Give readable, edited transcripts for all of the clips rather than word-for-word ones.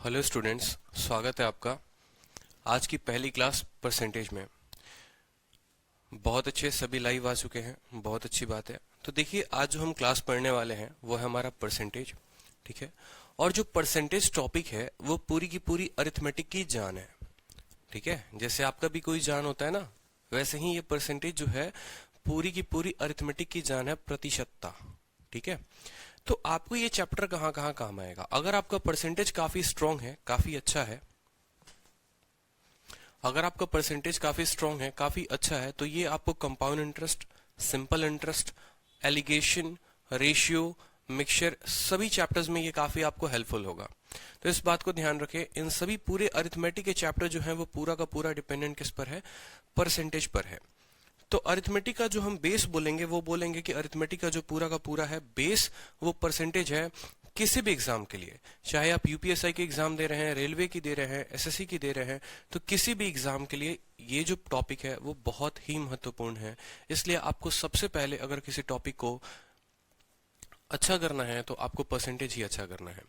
Hello students, स्वागत है आपका आज की पहली क्लास परसेंटेज में। बहुत अच्छे, सभी लाइव आ चुके हैं, बहुत अच्छी बात है। तो देखिए, आज जो हम क्लास पढ़ने वाले हैं वो है हमारा परसेंटेज, ठीक है। और जो परसेंटेज टॉपिक है वो पूरी की पूरी अरिथमेटिक की जान है, ठीक है। जैसे आपका भी कोई जान होता है ना, वैसे ही ये परसेंटेज जो है पूरी की पूरी अरिथमेटिक की जान है, प्रतिशतता, ठीक है। तो आपको ये चैप्टर कहाँ कहाँ काम आएगा। अगर आपका परसेंटेज काफी स्ट्रांग है, काफी अच्छा है, अगर आपका परसेंटेज काफी स्ट्रांग है, काफी अच्छा है, तो ये आपको compound interest, simple interest, alligation, ratio, mixture, सभी चैप्टर्स में ये काफी आपको हेल्पफुल होगा। तो इस बात को ध्यान रखें, इन सभी पूरे अरिथमेटिक के चैप्टर जो है वो पूरा का पूरा डिपेंडेंट किस पर है, परसेंटेज पर है। तो अरिथमेटिक का जो हम बेस बोलेंगे वो बोलेंगे कि अरिथमेटिक का जो पूरा का पूरा है बेस, वो परसेंटेज है। किसी भी एग्जाम के लिए, चाहे आप यूपीएसआई के एग्जाम दे रहे हैं, रेलवे की दे रहे हैं, एसएससी की दे रहे हैं, तो किसी भी एग्जाम के लिए ये जो टॉपिक है वो बहुत ही महत्वपूर्ण है। इसलिए आपको सबसे पहले अगर किसी टॉपिक को अच्छा करना है तो आपको परसेंटेज ही अच्छा करना है।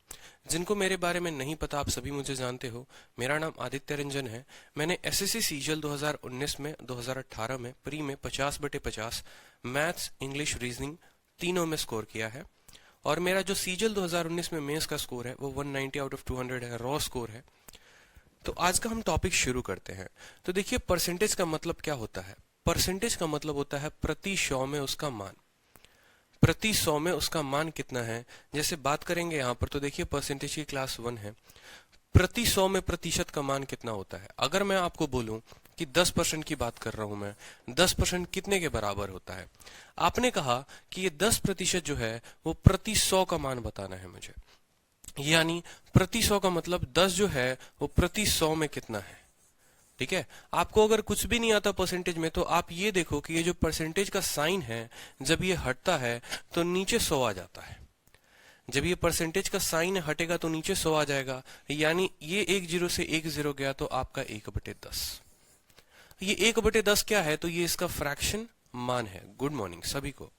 जिनको मेरे बारे में नहीं पता, आप सभी मुझे जानते हो, मेरा नाम आदित्य रंजन है। मैंने एसएससी सीजीएल 2019 में, 2018 में प्री में 50/50 मैथ्स, इंग्लिश, रीजनिंग तीनों में स्कोर किया है। और मेरा जो सीजीएल 2019 में मेंस का स्कोर है वो 190 आउट ऑफ 200 है, रॉ स्कोर है। तो आज का हम टॉपिक शुरू करते हैं। तो देखिए, परसेंटेज का मतलब क्या होता है। परसेंटेज का मतलब होता है प्रति 100 में उसका मान, प्रति 100 में उसका मान कितना है। जैसे बात करेंगे यहाँ पर, तो देखिए परसेंटेज की क्लास 1 है। प्रति 100 में प्रतिशत का मान कितना होता है। अगर मैं आपको बोलूं कि 10% की बात कर रहा हूं मैं, 10% कितने के बराबर होता है। आपने कहा कि ये 10% जो है वो प्रति 100 का मान बताना है मुझे, यानी प्रति 100 का मतलब 10 जो है वो प्रति 100 में कितना है, ठीक है। आपको अगर कुछ भी नहीं आता परसेंटेज में, तो आप ये देखो कि ये जो परसेंटेज का साइन है, जब ये हटता है तो नीचे 100 आ जाता है। जब ये परसेंटेज का साइन हटेगा तो नीचे 100 आ जाएगा, यानी ये 10 से 10 गया तो आपका 1/10। ये 1/10 क्या है, तो ये इसका फ्रैक्शन मान है। गुड मॉर्निंग सभी को।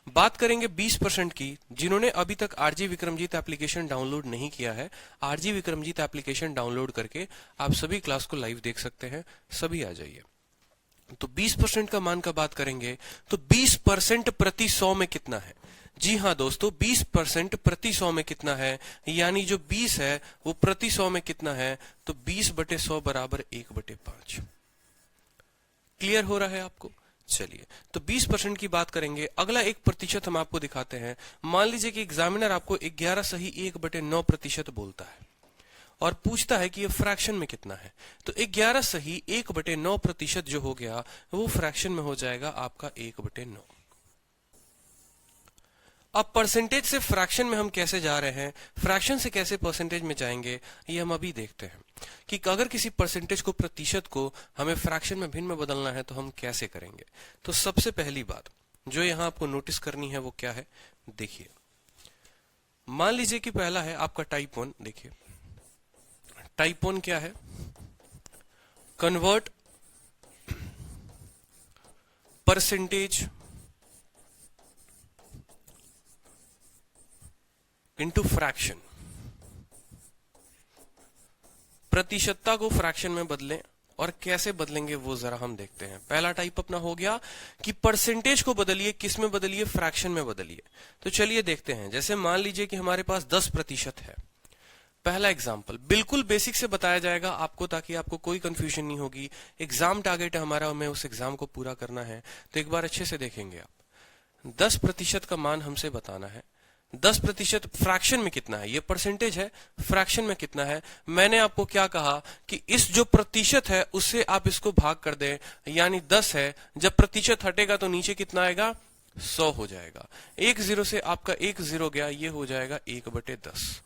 बात करेंगे 20% की। जिन्होंने अभी तक आरजी विक्रमजीत एप्लीकेशन डाउनलोड नहीं किया है, आरजी विक्रमजीत एप्लीकेशन डाउनलोड करके आप सभी क्लास को लाइव देख सकते हैं। सभी आ जाइए। तो 20% का मान का बात करेंगे तो 20% प्रति 100 में कितना है। जी हाँ दोस्तों, 20% प्रति 100 में कितना है, यानी जो 20 है वो प्रति 100 में कितना है, तो 20/100 बराबर 1/5। क्लियर हो रहा है आपको। चलिए, तो 20% की बात करेंगे। अगला 1% हम आपको दिखाते हैं। मान लीजिए कि एग्जामिनर आपको 11 सही 1/9% बोलता है और पूछता है कि ये फ्रैक्शन में कितना है। तो 11 सही 1/9% जो हो गया वो फ्रैक्शन में हो जाएगा आपका 1/9। अब परसेंटेज से फ्रैक्शन में हम कैसे जा रहे हैं, फ्रैक्शन से कैसे परसेंटेज में जाएंगे, ये हम अभी देखते हैं कि अगर किसी परसेंटेज को, प्रतिशत को हमें फ्रैक्शन में भिन्न में बदलना है तो हम कैसे करेंगे। तो सबसे पहली बात जो यहां आपको नोटिस करनी है वो क्या है, देखिए। मान लीजिए कि पहला है आपका टाइप 1। देखिए टाइप 1 क्या है, कन्वर्ट परसेंटेज इनटू फ्रैक्शन। प्रतिशतता को फ्रैक्शन में बदलें, और कैसे बदलेंगे वो जरा हम देखते हैं। पहला टाइप अपना हो गया कि परसेंटेज को बदलिए, किस में बदलिए, फ्रैक्शन में बदलिए। तो चलिए देखते हैं। जैसे मान लीजिए कि हमारे पास 10% है। पहला एग्जाम्पल बिल्कुल बेसिक से बताया जाएगा आपको, ताकि आपको कोई कंफ्यूजन नहीं होगी। एग्जाम टारगेट है हमारा, हमें उस एग्जाम को पूरा करना है। तो एक बार अच्छे से देखेंगे आप। 10% का मान हमसे बताना है। 10% फ्रैक्शन में कितना है, ये परसेंटेज है, फ्रैक्शन में कितना है। मैंने आपको क्या कहा कि इस जो प्रतिशत है उससे आप इसको भाग कर दें, यानी 10 है, जब प्रतिशत हटेगा तो नीचे कितना आएगा, 100 हो जाएगा। 10 से आपका 10 गया, ये हो जाएगा 1/10।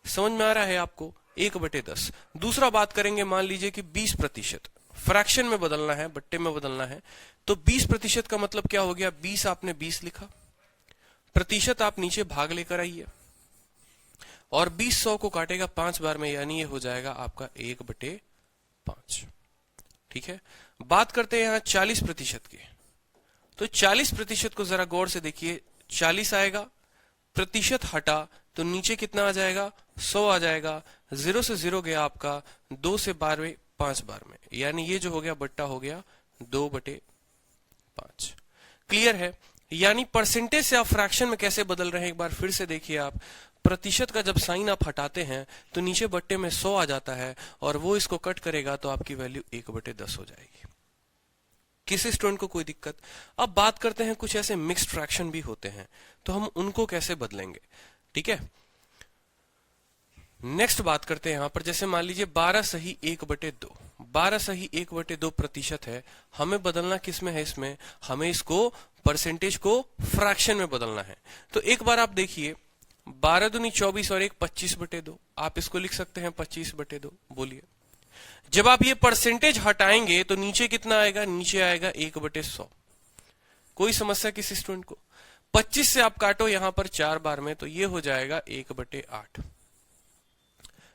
समझ में आ रहा है आपको, 1/10। दूसरा बात करेंगे, मान लीजिए कि 20% फ्रैक्शन में बदलना है, बट्टे में बदलना है। तो 20% का मतलब क्या हो गया, 20 आपने 20 लिखा, प्रतिशत आप नीचे भाग लेकर आइए, और 20 100 को काटेगा 5 बार में, यानी ये हो जाएगा आपका 1/5। ठीक है। बात करते हैं यहां 40% की। तो 40% को जरा गौर से देखिए। 40 आएगा, प्रतिशत हटा तो नीचे कितना आ जाएगा, 100 आ जाएगा। 0 से 0 गया आपका 2 से 12 5 बार में, यानी ये जो हो गया बट्टा हो गया 2/5। क्लियर है? यानी परसेंटेज से आप फ्रैक्शन में कैसे बदल रहे हैं एक बार फिर से देखिए आप। प्रतिशत का जब साइन आप हटाते हैं तो नीचे बट्टे में 100 आ जाता है और वो इसको कट करेगा तो आपकी वैल्यू 1/10 हो जाएगी। किसी स्टूडेंट को कोई दिक्कत? अब बात करते हैं कुछ ऐसे मिक्स्ड फ्रैक्शन भी होते हैं, तो हम उनको कैसे बदलेंगे। ठीक है, नेक्स्ट बात करते हैं यहां पर। जैसे मान लीजिए 12 सही 1/2, 12 सही 1/2 प्रतिशत है। हमें बदलना किस में है? इसमें हमें इसको परसेंटेज को फ्रैक्शन में बदलना है। तो एक बार आप देखिए 12 दूनी 24 और 1 25/2, आप इसको लिख सकते हैं 25/2। बोलिए, जब आप ये परसेंटेज हटाएंगे तो नीचे कितना आएगा? नीचे आएगा 1/100। कोई समस्या किसी स्टूडेंट को? 25 से आप काटो यहां पर 4 बार में तो ये हो जाएगा 1/8।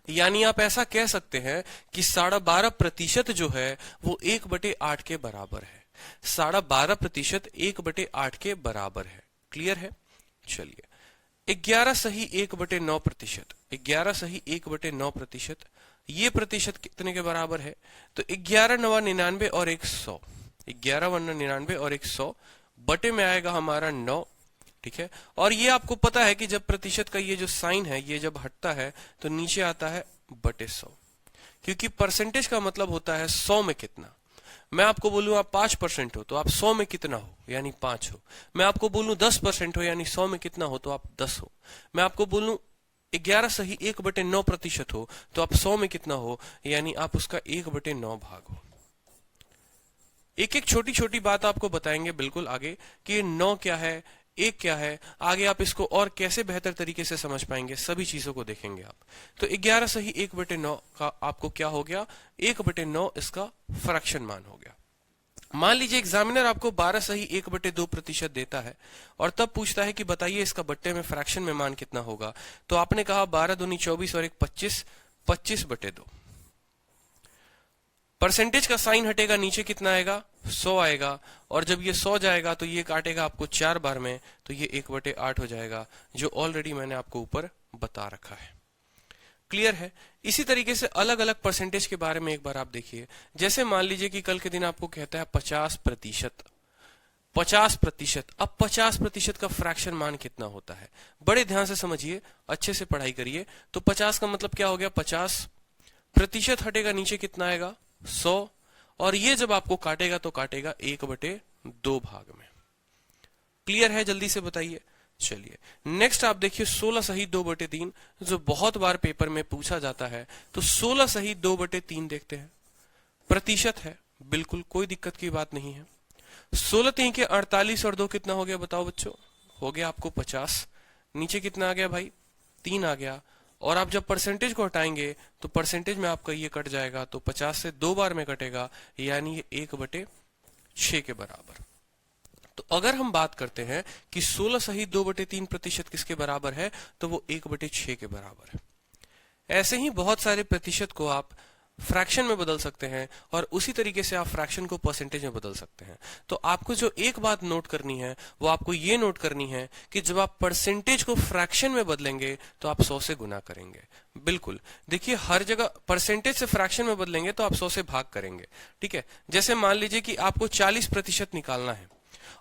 यानी आप ऐसा कह सकते हैं कि 12.5% जो है वो 1/8 के बराबर है। 12.5% 1/8 के बराबर है। क्लियर है? चलिए 11 सही 1/9%, 11 सही 1/9%, ये प्रतिशत कितने के बराबर है? तो 11 9 99 और 100, 11 1 99 और 100 बटे में आएगा हमारा 9। ठीक है, और ये आपको पता है कि जब प्रतिशत का ये जो साइन है ये जब हटता है तो नीचे आता है बटे 100, क्योंकि परसेंटेज का मतलब होता है 100 में कितना। मैं आपको बोलूं आप 5% हो तो आप 100 में कितना हो, यानी 5 हो। मैं आपको बोलूं 10% हो यानी 100 में कितना हो तो आप 10 हो। मैं आपको बोलूं 11 सही 1/9% हो तो आप 100 में कितना हो, यानी आप उसका 1/9 भाग हो। एक एक छोटी छोटी बात आपको बताएंगे बिल्कुल आगे कि 9 क्या है, 1 क्या है। आगे आप इसको और कैसे बेहतर तरीके से समझ पाएंगे, सभी चीजों को देखेंगे आप। तो 11 सही 1/9 का आपको क्या हो गया? 1/9 इसका फ्रैक्शन मान हो गया। मान लीजिए एग्जामिनर आपको 12 सही 1/2% देता है और तब पूछता है कि बताइए इसका बट्टे में फ्रैक्शन में मान कितना होगा। तो आपने कहा 12 दूनी 24 और 1 25, 25/2। परसेंटेज का साइन हटेगा, नीचे कितना आएगा? 100 आएगा, और जब ये 100 जाएगा तो ये काटेगा आपको 4 बार में तो ये 1/8 हो जाएगा, जो ऑलरेडी मैंने आपको ऊपर बता रखा है। क्लियर है? इसी तरीके से अलग अलग परसेंटेज के बारे में एक बार आप देखिए। जैसे मान लीजिए कि कल के दिन आपको कहता है 50%, 50%। अब 50% का फ्रैक्शन मान कितना होता है? बड़े ध्यान से समझिए, अच्छे से पढ़ाई करिए। तो 50 का मतलब क्या हो गया? 50% हटेगा, नीचे कितना आएगा? 100, और ये जब आपको काटेगा तो काटेगा 1/2 भाग में। क्लियर है? जल्दी से बताइए। चलिए नेक्स्ट आप देखिए 16 सही 2/3, जो बहुत बार पेपर में पूछा जाता है। तो 16 सही 2/3 देखते हैं। प्रतिशत है, बिल्कुल कोई दिक्कत की बात नहीं है। 16 3 के 48 और 2 कितना हो गया बताओ बच्चों? हो गया आपको 50। नीचे कितना आ गया भाई? 3 आ गया। और आप जब परसेंटेज को हटाएंगे तो परसेंटेज में आपका ये कट जाएगा, तो 50 से 2 बार में कटेगा, यानी ये 1/6 के बराबर। तो अगर हम बात करते हैं कि 16 सही 2/3% किसके बराबर है, तो वो 1/6 के बराबर है। ऐसे ही बहुत सारे प्रतिशत को आप फ्रैक्शन में बदल सकते हैं और उसी तरीके से आप फ्रैक्शन को परसेंटेज में बदल सकते हैं। तो आपको जो एक बात नोट करनी है वो आपको ये नोट करनी है कि जब आप परसेंटेज को फ्रैक्शन में बदलेंगे तो आप 100 से गुना करेंगे। बिल्कुल देखिए, हर जगह परसेंटेज से फ्रैक्शन में बदलेंगे तो आप 100 से भाग करेंगे। ठीक है, जैसे मान लीजिए कि आपको 40% निकालना है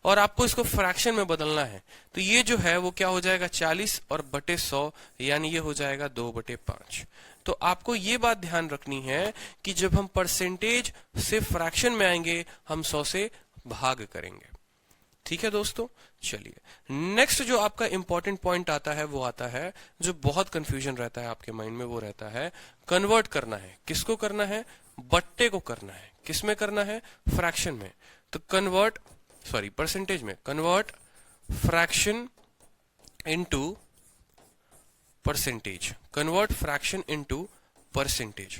और आपको इसको फ्रैक्शन में बदलना है, तो ये जो है वो क्या हो जाएगा? 40 और बटे 100, यानी ये हो जाएगा 2/5। तो आपको ये बात ध्यान रखनी है कि जब हम परसेंटेज से फ्रैक्शन में आएंगे हम 100 से भाग करेंगे। ठीक है दोस्तों, चलिए नेक्स्ट जो आपका इंपॉर्टेंट पॉइंट आता है वो आता है, जो बहुत कंफ्यूजन रहता है आपके माइंड में, वो रहता है कन्वर्ट करना है। किसको करना है? बट्टे को करना है। किसमें करना है? फ्रैक्शन में। तो परसेंटेज में convert fraction into percentage, convert fraction into percentage.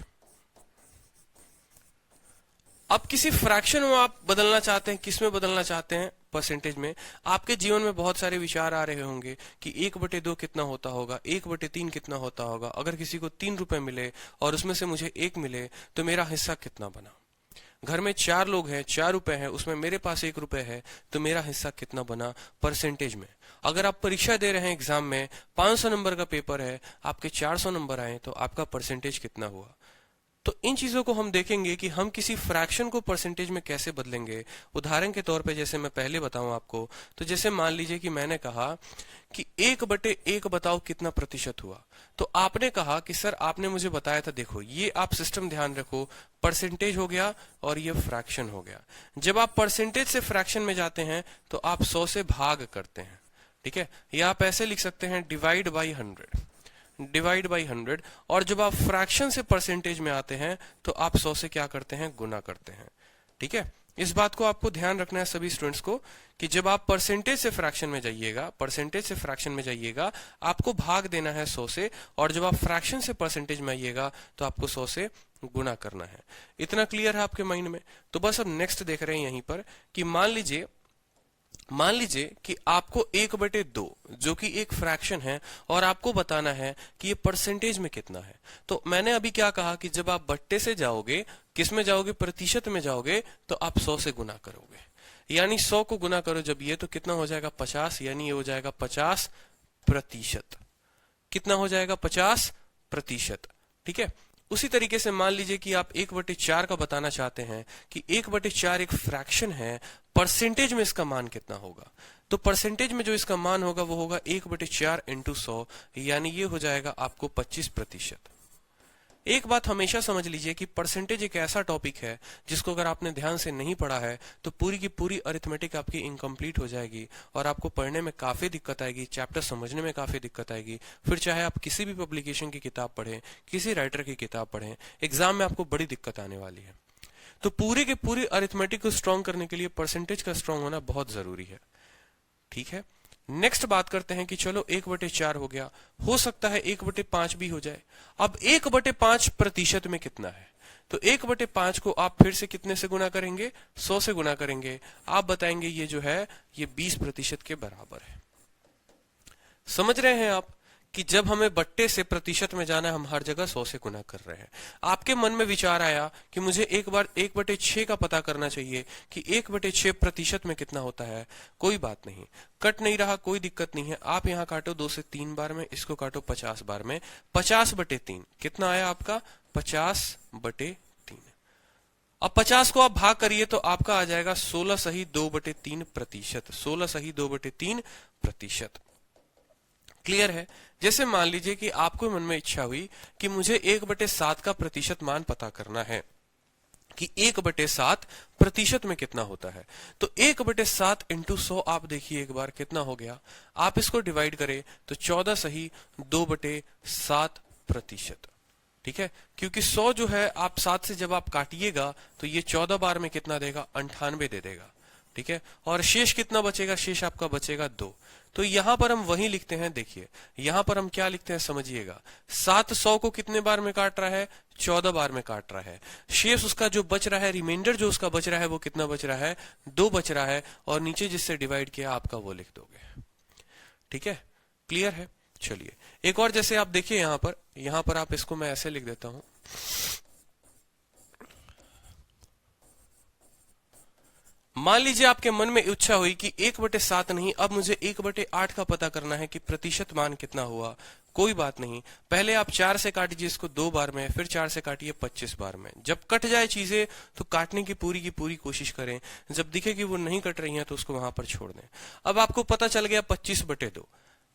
अब किसी फ्रैक्शन में आप बदलना चाहते हैं, किसमें बदलना चाहते हैं? परसेंटेज में। आपके जीवन में बहुत सारे विचार आ रहे होंगे कि 1/2 कितना होता होगा, 1/3 कितना होता होगा, अगर किसी को 3 रुपए मिले और उसमें से मुझे 1 मिले तो मेरा हिस्सा कितना बना। घर में 4 लोग हैं, 4 रुपए हैं, उसमें मेरे पास 1 रुपए है, तो मेरा हिस्सा कितना बना परसेंटेज में। अगर आप परीक्षा दे रहे हैं, एग्जाम में 500 नंबर का पेपर है, आपके 400 नंबर आए, तो आपका परसेंटेज कितना हुआ। तो इन चीजों को हम देखेंगे कि हम किसी फ्रैक्शन को परसेंटेज में कैसे बदलेंगे। उदाहरण के तौर पे जैसे मैं पहले बताऊं आपको, तो जैसे मान लीजिए कि मैंने कहा कि 1/1 बताओ कितना प्रतिशत हुआ। तो आपने कहा कि सर आपने मुझे बताया था, देखो ये आप सिस्टम ध्यान रखो, परसेंटेज हो गया और ये फ्रैक्शन हो गया। जब आप परसेंटेज से फ्रैक्शन में जाते हैं तो आप 100 से भाग करते हैं, ठीक है, या आप ऐसे लिख सकते हैं डिवाइड बाई 100। और जब आप फ्रैक्शन से परसेंटेज में आते हैं तो आप 100 से क्या करते हैं, गुना करते हैं। ठीक है, इस बात को आपको ध्यान रखना है सभी स्टूडेंट्स को कि जब आप परसेंटेज से फ्रैक्शन में जाइएगा, आपको भाग देना है 100 से, और जब आप फ्रैक्शन से परसेंटेज में आइएगा तो आपको 100 से गुना करना है। इतना क्लियर है आपके माइंड में। तो बस अब नेक्स्ट देख रहे हैं यहीं पर कि मान लीजिए कि आपको 1/2 जो कि एक फ्रैक्शन है और आपको बताना है कि ये परसेंटेज में कितना है। तो मैंने अभी क्या कहा कि जब आप बट्टे से जाओगे, किस में जाओगे, प्रतिशत में जाओगे, तो आप 100 से गुना करोगे, यानी 100 को गुना करो जब ये, तो कितना हो जाएगा 50, यानी ये हो जाएगा 50%। कितना हो जाएगा 50%। ठीक है, उसी तरीके से मान लीजिए कि आप 1/4 का बताना चाहते हैं कि 1/4 एक फ्रैक्शन है, परसेंटेज में इसका मान कितना होगा। तो परसेंटेज में जो इसका मान होगा वो होगा 1/4 इंटू 100, यानी ये हो जाएगा आपको 25%। एक बात हमेशा समझ लीजिए कि परसेंटेज एक ऐसा टॉपिक है जिसको अगर आपने ध्यान से नहीं पढ़ा है तो पूरी की पूरी अरिथमेटिक आपकी इनकम्प्लीट हो जाएगी और आपको पढ़ने में काफी दिक्कत आएगी, चैप्टर समझने में काफी दिक्कत आएगी। फिर चाहे आप किसी भी पब्लिकेशन की किताब पढ़ें, किसी राइटर की किताब पढ़ें, एग्जाम में आपको बड़ी दिक्कत आने वाली है। तो पूरी की पूरी अरिथमेटिक को स्ट्रॉन्ग करने के लिए परसेंटेज का स्ट्रॉन्ग होना बहुत जरूरी है। ठीक है, नेक्स्ट बात करते हैं कि चलो 1/4 हो गया, हो सकता है 1/5 भी हो जाए। अब 1/5 प्रतिशत में कितना है, तो 1/5 को आप फिर से कितने से गुना करेंगे, 100 से गुना करेंगे। आप बताएंगे ये जो है ये 20% के बराबर है। समझ रहे हैं आप कि जब हमें बट्टे से प्रतिशत में जाना है, हम हर जगह 100 से गुना कर रहे हैं। आपके मन में विचार आया कि मुझे एक बार 1/6 का पता करना चाहिए कि 1/6 प्रतिशत में कितना होता है। कोई बात नहीं, कट नहीं रहा, कोई दिक्कत नहीं है। आप यहाँ काटो 2 से 3 बार में, इसको काटो 50 बार में। 50/3 कितना आया आपका, 50/3। अब 50 को आप भाग करिए तो आपका आ जाएगा 16 सही 2/3%। 16 सही 2/3%। क्लियर है। जैसे मान लीजिए कि आपको मन में इच्छा हुई कि मुझे 1/7 का प्रतिशत मान पता करना है कि 1/7 प्रतिशत में कितना होता है। तो 1/7 इंटू 100 आप देखिए एक बार कितना हो गया। आप इसको डिवाइड करें तो 14 सही 2/7%। ठीक है, क्योंकि 100 जो है आप 7 से जब आप काटिएगा तो ये 14 बार में कितना देगा, 98 दे देगा। ठीक है, और शेष कितना बचेगा, शेष आपका बचेगा 2। तो यहां पर हम वही लिखते हैं, देखिए यहां पर हम क्या लिखते हैं समझिएगा। 7 100 को कितने बार में काट रहा है, 14 बार में काट रहा है। शेष उसका जो बच रहा है, रिमाइंडर जो उसका बच रहा है वो कितना बच रहा है, 2 बच रहा है, और नीचे जिससे डिवाइड किया आपका वो लिख दोगे। ठीक है, क्लियर है। चलिए एक और, जैसे आप देखिए यहां पर आप इसको मैं ऐसे लिख देता हूं। मान लीजिए आपके मन में इच्छा हुई कि 1/7 नहीं, अब मुझे 1/8 का पता करना है कि प्रतिशत मान कितना हुआ। कोई बात नहीं, पहले आप 4 से काटिए इसको 2 बार में, फिर 4 से काटिए 25 बार में। जब कट जाए चीजें तो काटने की पूरी कोशिश करें। जब दिखे कि वो नहीं कट रही हैं तो उसको वहां पर छोड़ दें। अब आपको पता चल गया 25/2।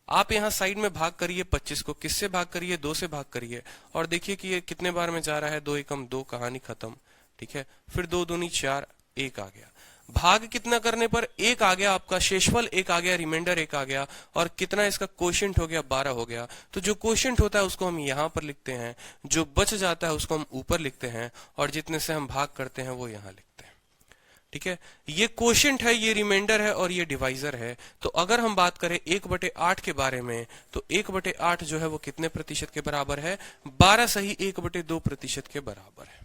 आप यहाँ साइड में भाग करिए 25 को, किससे भाग करिए, 2 से भाग करिए, और देखिए कि ये कितने बार में जा रहा है, 2 एकम 2, कहानी खत्म। ठीक है, फिर 2 दूनी 4, 1 आ गया। भाग कितना करने पर 1 आ गया आपका, शेषफल 1 आ गया, रिमाइंडर 1 आ गया, और कितना इसका कोशेंट हो गया, 12 हो गया। तो जो कोशेंट होता है उसको हम यहां पर लिखते हैं, जो बच जाता है उसको हम ऊपर लिखते हैं, और जितने से हम भाग करते हैं वो यहां लिखते हैं। ठीक है, ये कोशेंट है, ये रिमाइंडर है, और ये डिवाइजर है। तो अगर हम बात करें 1/8 के बारे में, तो 1/8 जो है वो कितने प्रतिशत के बराबर है, 12 सही 1/2% के बराबर है।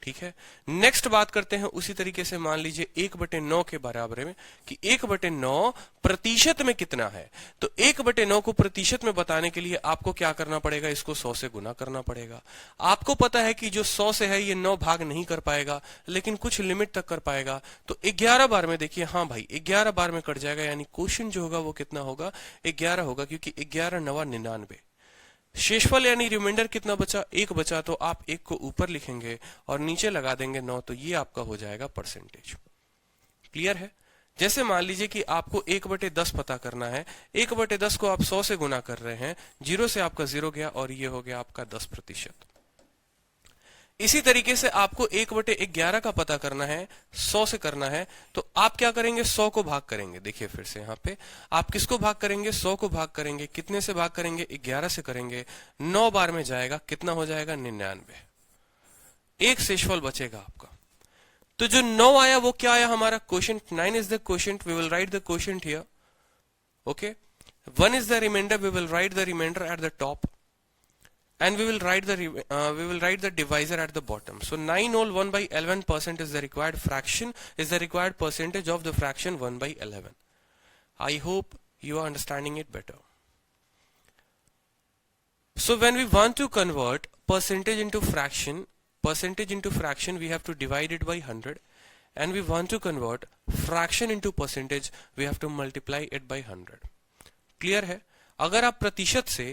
ठीक है। नेक्स्ट बात करते हैं उसी तरीके से, मान लीजिए 1/9 के बराबर में कि 1/9 प्रतिशत में कितना है। तो 1/9 को प्रतिशत में बताने के लिए आपको क्या करना पड़ेगा, इसको 100 से गुना करना पड़ेगा। आपको पता है कि जो 100 से है ये 9 भाग नहीं कर पाएगा, लेकिन कुछ लिमिट तक कर पाएगा। तो 11 बार में देखिए, हाँ भाई 11 बार में कट जाएगा, यानी क्वेश्चन जो होगा वो कितना होगा, 11 होगा, क्योंकि 11 9 99। शेषफल यानी रिमाइंडर कितना बचा, 1 बचा, तो आप 1 को ऊपर लिखेंगे और नीचे लगा देंगे 9, तो ये आपका हो जाएगा परसेंटेज। क्लियर है। जैसे मान लीजिए कि आपको 1/10 पता करना है, 1/10 को आप 100 से गुना कर रहे हैं, 0 से आपका 0 गया और ये हो गया आपका 10%। इसी तरीके से आपको 1/11 का पता करना है, 100 से करना है, तो आप क्या करेंगे, 100 को भाग करेंगे। देखिए फिर से यहाँ पे आप किसको भाग करेंगे, 100 को भाग करेंगे। कितने से भाग करेंगे, 11 से करेंगे। 9 बार में जाएगा, कितना हो जाएगा, 99। एक शेषफल बचेगा आपका। तो जो 9 आया वो क्या आया, हमारा quotient. 9 is the quotient, we will write the quotient here. Okay, 1 is the remainder, we will write the remainder at the top, and we will write the divisor at the bottom. So 9 whole 1/11% is the required fraction, is the required percentage of the fraction 1/11. I hope you are understanding it better. So when we want to convert percentage into fraction, we have to divide it by 100, and we want to convert fraction into percentage, we have to multiply it by 100. Clear है। अगर आप प्रतिशत से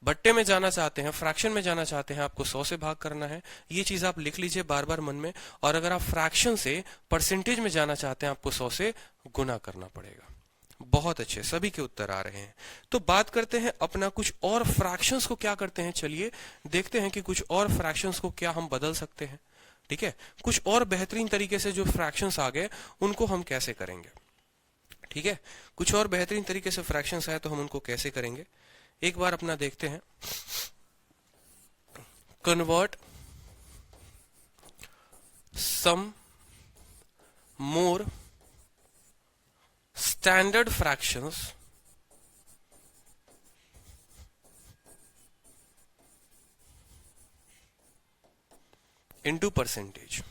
बट्टे में जाना चाहते हैं, फ्रैक्शन में जाना चाहते हैं, आपको 100 से भाग करना है। ये चीज आप लिख लीजिए बार बार मन में। और अगर आप फ्रैक्शन से परसेंटेज में जाना चाहते हैं, आपको 100 से गुना करना पड़ेगा। बहुत अच्छे, सभी के उत्तर आ रहे हैं। तो बात करते हैं अपना कुछ और फ्रैक्शंस को क्या करते हैं। चलिए देखते हैं कि कुछ और फ्रैक्शंस को क्या हम बदल सकते हैं। ठीक है, कुछ और बेहतरीन तरीके से जो फ्रैक्शंस आ गए उनको हम कैसे करेंगे। ठीक है, कुछ और बेहतरीन तरीके से फ्रैक्शंस आए तो हम उनको कैसे करेंगे, एक बार अपना देखते हैं। कन्वर्ट सम मोर स्टैंडर्ड फ्रैक्शंस इनटू परसेंटेज।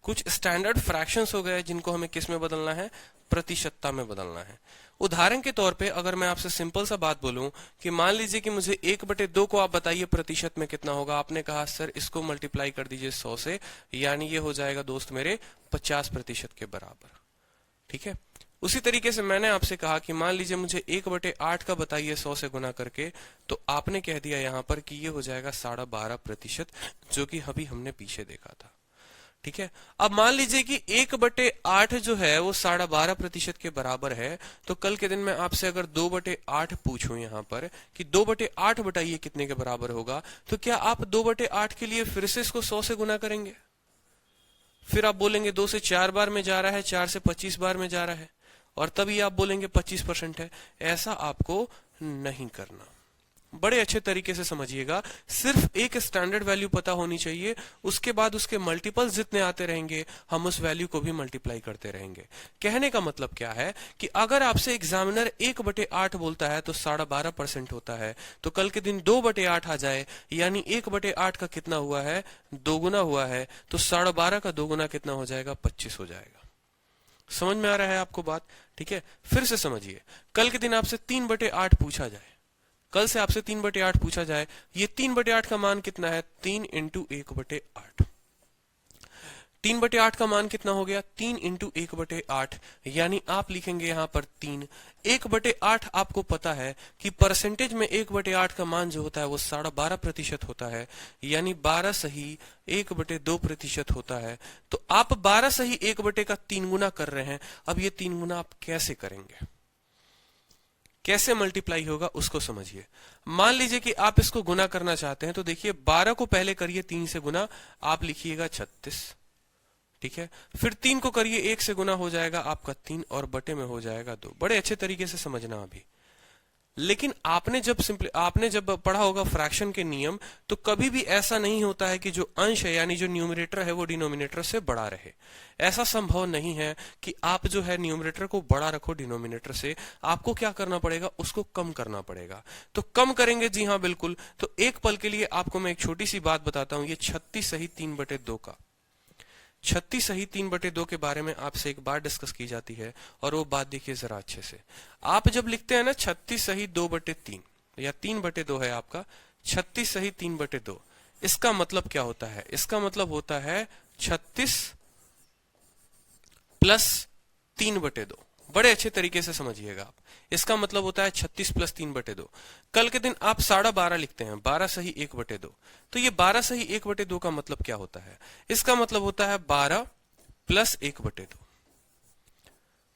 कुछ स्टैंडर्ड फ्रैक्शंस हो गए जिनको हमें किस में बदलना है, प्रतिशतता में बदलना है। उदाहरण के तौर पे अगर मैं आपसे सिंपल सा बात बोलूं कि मान लीजिए कि मुझे 1/2 को आप बताइए प्रतिशत में कितना होगा। आपने कहा सर इसको मल्टीप्लाई कर दीजिए 100 से, यानी ये हो जाएगा दोस्त मेरे 50% के बराबर। ठीक है, उसी तरीके से मैंने आपसे कहा कि मान लीजिए मुझे 1/8 का बताइए 100 से गुना करके, तो आपने कह दिया यहां पर कि ये हो जाएगा 12.5%, जो कि अभी हमने पीछे देखा था। ठीक है, अब मान लीजिए कि 1/8 जो है वो 12.5% के बराबर है। तो कल के दिन मैं आपसे अगर 2/8 पूछूं यहाँ पर कि 2/8 बताइए कितने के बराबर होगा, तो क्या आप 2/8 के लिए फिर से इसको 100 से गुना करेंगे। फिर आप बोलेंगे 2 से 4 बार में जा रहा है, 4 से 25 बार में जा रहा है, और तभी आप बोलेंगे 25% है। ऐसा आपको नहीं करना। बड़े अच्छे तरीके से समझिएगा, सिर्फ एक स्टैंडर्ड वैल्यू पता होनी चाहिए, उसके बाद उसके मल्टीपल्स जितने आते रहेंगे हम उस वैल्यू को भी मल्टीप्लाई करते रहेंगे। कहने का मतलब क्या है कि अगर आपसे एग्जामिनर 1/8 बोलता है तो 12.5% होता है, तो कल के दिन 2/8 आ जाए, यानी 1/8 का कितना हुआ है, 2 गुना हुआ है, तो 12.5 का 2 गुना कितना हो जाएगा, 25 हो जाएगा। समझ में आ रहा है आपको बात। ठीक है, फिर से समझिए, कल के दिन आपसे 3/8 पूछा जाए, कल से आपसे 3/8 पूछा जाए, ये 3/8 का मान कितना है, 3 × 1/8। 3/8 का मान कितना हो गया, 3 × 1/8, यानी आप लिखेंगे यहां पर 3। 1/8 आपको पता है कि परसेंटेज में 1/8 का मान जो होता है वो 12.5% होता है, यानी 12 सही 1/2% होता है। तो आप 12 सही 1/3 गुना कर रहे हैं। अब ये 3 गुना आप कैसे करेंगे, कैसे मल्टीप्लाई होगा उसको समझिए। मान लीजिए कि आप इसको गुना करना चाहते हैं, तो देखिए 12 को पहले करिए 3 से गुना, आप लिखिएगा 36। ठीक है, फिर 3 को करिए 1 से गुना, हो जाएगा आपका 3 और बटे में हो जाएगा 2। बड़े अच्छे तरीके से समझना। अभी लेकिन आपने जब पढ़ा होगा फ्रैक्शन के नियम, तो कभी भी ऐसा नहीं होता है कि जो अंश है यानी जो न्यूमरेटर है वो डिनोमिनेटर से बड़ा रहे। ऐसा संभव नहीं है कि आप जो है न्यूमरेटर को बड़ा रखो डिनोमिनेटर से, आपको क्या करना पड़ेगा, उसको कम करना पड़ेगा। तो कम करेंगे, जी हाँ बिल्कुल। तो एक पल के लिए आपको मैं एक छोटी सी बात बताता हूं, ये 36 सही 3/2 का 36 सही 3/2 के बारे में आपसे एक बार डिस्कस की जाती है, और वो बात देखिए जरा अच्छे से। आप जब लिखते हैं ना 36 सही 2/3 या 3/2 है आपका, 36 सही 3/2, इसका मतलब क्या होता है? इसका मतलब होता है 36 प्लस 3/2। बड़े अच्छे तरीके से समझिएगा आप। इसका मतलब होता है 36 प्लस 3/2। कल के दिन आप 12.5 लिखते हैं, 12 सही 1/2। तो ये 12 सही 1/2 का मतलब क्या होता है? इसका मतलब होता है 12 प्लस 1/2।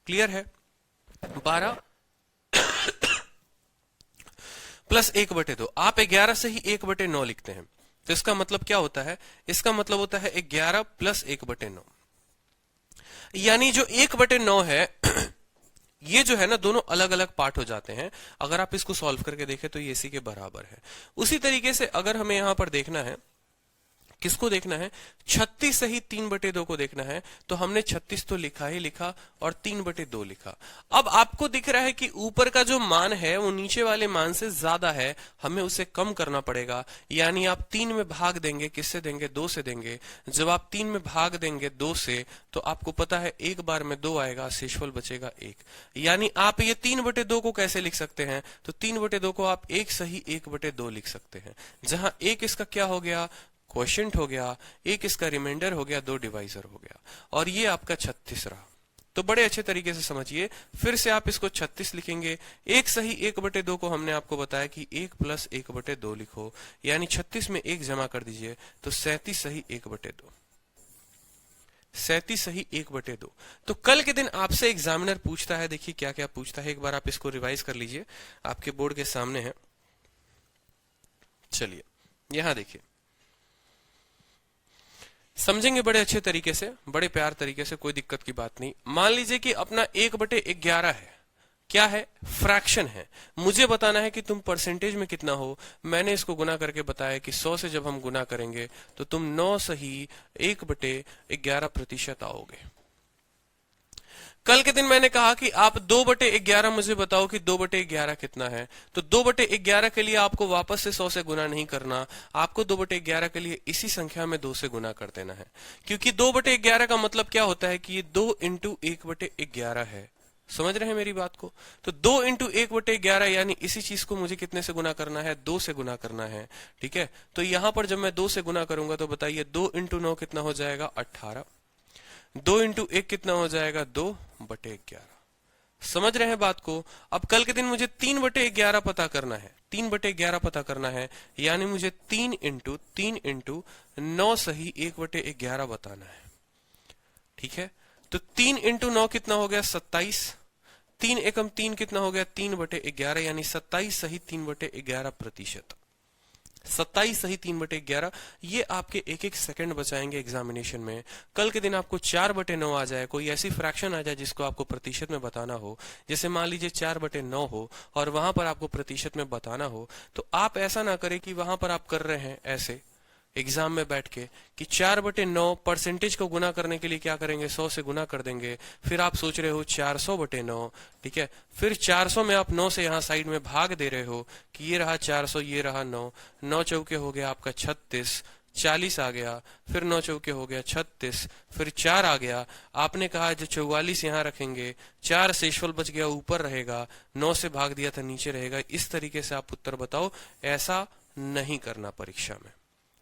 क्लियर है? 12 प्लस 1/2। आप 11 सही 1/9 लिखते हैं, तो इसका मतलब क्या होता है? इसका मतलब होता है 11 प्लस 1/9। यानी जो 1/9 है ये जो है ना, दोनों अलग अलग पार्ट हो जाते हैं। अगर आप इसको सॉल्व करके देखें तो ये इसी के बराबर है। उसी तरीके से अगर हमें यहां पर देखना है, किसको देखना है, 36 सही 3/2 को देखना है, तो हमने 36 तो लिखा ही लिखा और 3/2 लिखा। अब आपको दिख रहा है कि ऊपर का जो मान है वो नीचे वाले मान से ज्यादा है, हमें उसे कम करना पड़ेगा। यानी आप 3 में भाग देंगे, किससे देंगे, 2 से देंगे। जब आप 3 में भाग देंगे 2 से, तो आपको पता है एक बार में 2 आएगा, शेषफल बचेगा 1। यानी आप ये 3/2 को कैसे लिख सकते हैं? तो 3/2 को आप 1 सही 1/2 लिख सकते हैं, जहां 1 इसका क्या हो गया, क्वोशिएंट हो गया, 1 इसका रिमाइंडर हो गया, 2 डिवाइजर हो गया, और ये आपका 36 रहा। तो बड़े अच्छे तरीके से समझिए। फिर से आप इसको 36 लिखेंगे। 1 सही 1/2 को हमने आपको बताया कि 1 प्लस 1/2 लिखो, यानी 36 में 1 जमा कर दीजिए, तो 37 सही 1/2। 37 सही 1/2। तो कल के दिन आपसे एग्जामिनर पूछता है, देखिए क्या क्या पूछता है, एक बार आप इसको रिवाइज कर लीजिए, आपके बोर्ड के सामने है। चलिए यहां देखिए, समझेंगे बड़े अच्छे तरीके से, बड़े प्यार तरीके से, कोई दिक्कत की बात नहीं। मान लीजिए कि अपना 1/11 है, क्या है, फ्रैक्शन है। मुझे बताना है कि तुम परसेंटेज में कितना हो। मैंने इसको गुना करके बताया कि 100 से जब हम गुना करेंगे तो तुम 9 सही 1/11% आओगे। कल के दिन मैंने कहा कि आप 2/11 मुझे बताओ कि 2/11 कितना है। तो 2/11 के लिए आपको वापस से 100 से गुना नहीं करना, आपको 2/11 के लिए इसी संख्या में 2 से गुना कर देना है। क्योंकि 2/11 का मतलब क्या होता है कि ये 2 इंटू 1/11 है। समझ रहे हैं मेरी बात को? तो 2 इंटू 1/11 यानी इसी चीज को मुझे कितने से गुना करना है, 2 से गुना करना है। ठीक है, तो यहां पर जब मैं 2 से गुना करूंगा तो बताइए 2 इंटू 9 कितना हो जाएगा, 18। 2 इंटू 1 कितना हो जाएगा, 2/11। समझ रहे हैं बात को? अब कल के दिन मुझे 3/11 पता करना है, 3/11 पता करना है, यानी मुझे 3 इंटू 9 सही 1/11 बताना है। ठीक है, तो 3 इंटू 9 कितना हो गया, 27। 3 एकम 3 कितना हो गया, 3/11, यानी 27 सही 3/11%। 27 सही 3/11। ये आपके एक एक सेकंड बचाएंगे एग्जामिनेशन में। कल के दिन आपको 4/9 आ जाए, कोई ऐसी फ्रैक्शन आ जाए जिसको आपको प्रतिशत में बताना हो, जैसे मान लीजिए 4/9 हो और वहां पर आपको प्रतिशत में बताना हो, तो आप ऐसा ना करें कि वहां पर आप कर रहे हैं ऐसे एग्जाम में बैठ के कि 4/9 परसेंटेज को गुना करने के लिए क्या करेंगे, 100 से गुना कर देंगे। फिर आप सोच रहे हो 400/9, ठीक है, फिर 400 में आप 9 से यहाँ साइड में भाग दे रहे हो कि ये रहा 400, ये रहा 9, 9 चौके हो गया आपका 36, 40 आ गया, फिर 9 चौके हो गया 36, फिर 4 आ गया। आपने कहा जो 44 यहाँ रखेंगे, 4 शेषफल बच गया ऊपर रहेगा, 9 से भाग दिया था नीचे रहेगा। इस तरीके से आप उत्तर बताओ। ऐसा नहीं करना परीक्षा में,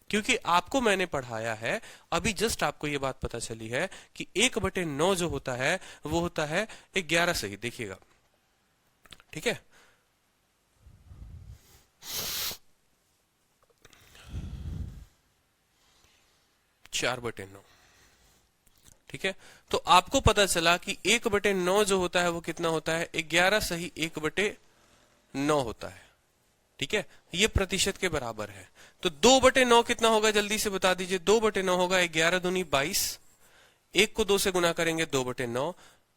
क्योंकि आपको मैंने पढ़ाया है, अभी जस्ट आपको ये बात पता चली है कि 1/9 जो होता है वो होता है 11 सही। देखिएगा, ठीक है, चार बटे 9। ठीक है, तो आपको पता चला कि 1/9 जो होता है वो कितना होता है, 11 सही 1/9 होता है। ठीक है, ये प्रतिशत के बराबर है। तो 2/9 कितना होगा, जल्दी से बता दीजिए। 2/9 होगा 11 दूनी 22, 1 को 2 से गुना करेंगे 2/9,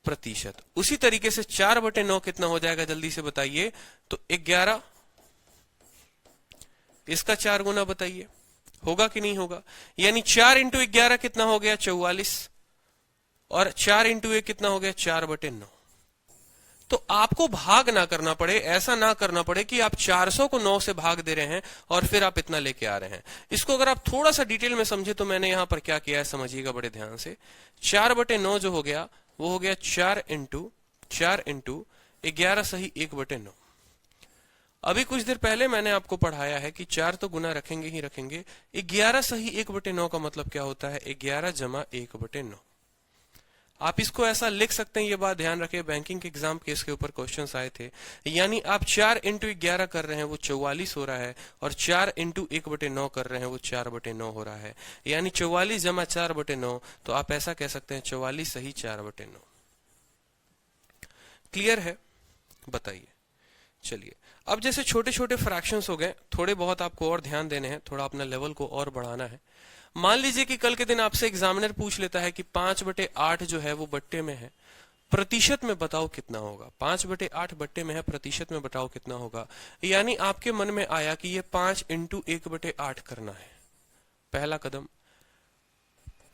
प्रतिशत। उसी तरीके से 4/9 कितना हो जाएगा जल्दी से बताइए, तो 11। इसका 4 गुना बताइए, होगा कि नहीं होगा? यानी 4 इंटू 11 कितना हो गया? 44। और 4 इंटू 1 कितना हो गया? 4/9। तो आपको भाग ना करना पड़े, ऐसा ना करना पड़े कि आप 400 को 9 से भाग दे रहे हैं और फिर आप इतना लेके आ रहे हैं। इसको अगर आप थोड़ा सा डिटेल में समझे तो मैंने यहां पर क्या किया है समझिएगा बड़े ध्यान से। 4/9 जो हो गया वो हो गया 4 इंटू 11 सही 1/9। अभी कुछ देर पहले मैंने आपको पढ़ाया है कि 4 तो गुना रखेंगे ही रखेंगे, 11 सही 1/9 का मतलब क्या होता है? 11 जमा 1/9। आप इसको ऐसा लिख सकते हैं, ये बात ध्यान रखें, बैंकिंग के एग्जाम के इसके ऊपर क्वेश्चंस आए थे। यानी आप 4 इंटू 11 कर रहे हैं वो 44 हो रहा है, और 4 इंटू 1/9 कर रहे हैं वो 4/9 हो रहा है। यानी 44 जमा 4/9, तो आप ऐसा कह सकते हैं 44 सही 4/9। क्लियर है? बताइए। चलिए, अब जैसे छोटे छोटे फ्रैक्शंस हो गए, थोड़े बहुत आपको और ध्यान देने हैं, थोड़ा अपना लेवल को और बढ़ाना है। मान लीजिए कि कल के दिन आपसे एग्जामिनर पूछ लेता है कि 5/8 जो है वो बट्टे में है, प्रतिशत में बताओ कितना होगा। 5/8 बट्टे में है, प्रतिशत में बताओ कितना होगा। यानी आपके मन में आया कि ये 5 इंटू 1/8 करना है, पहला कदम।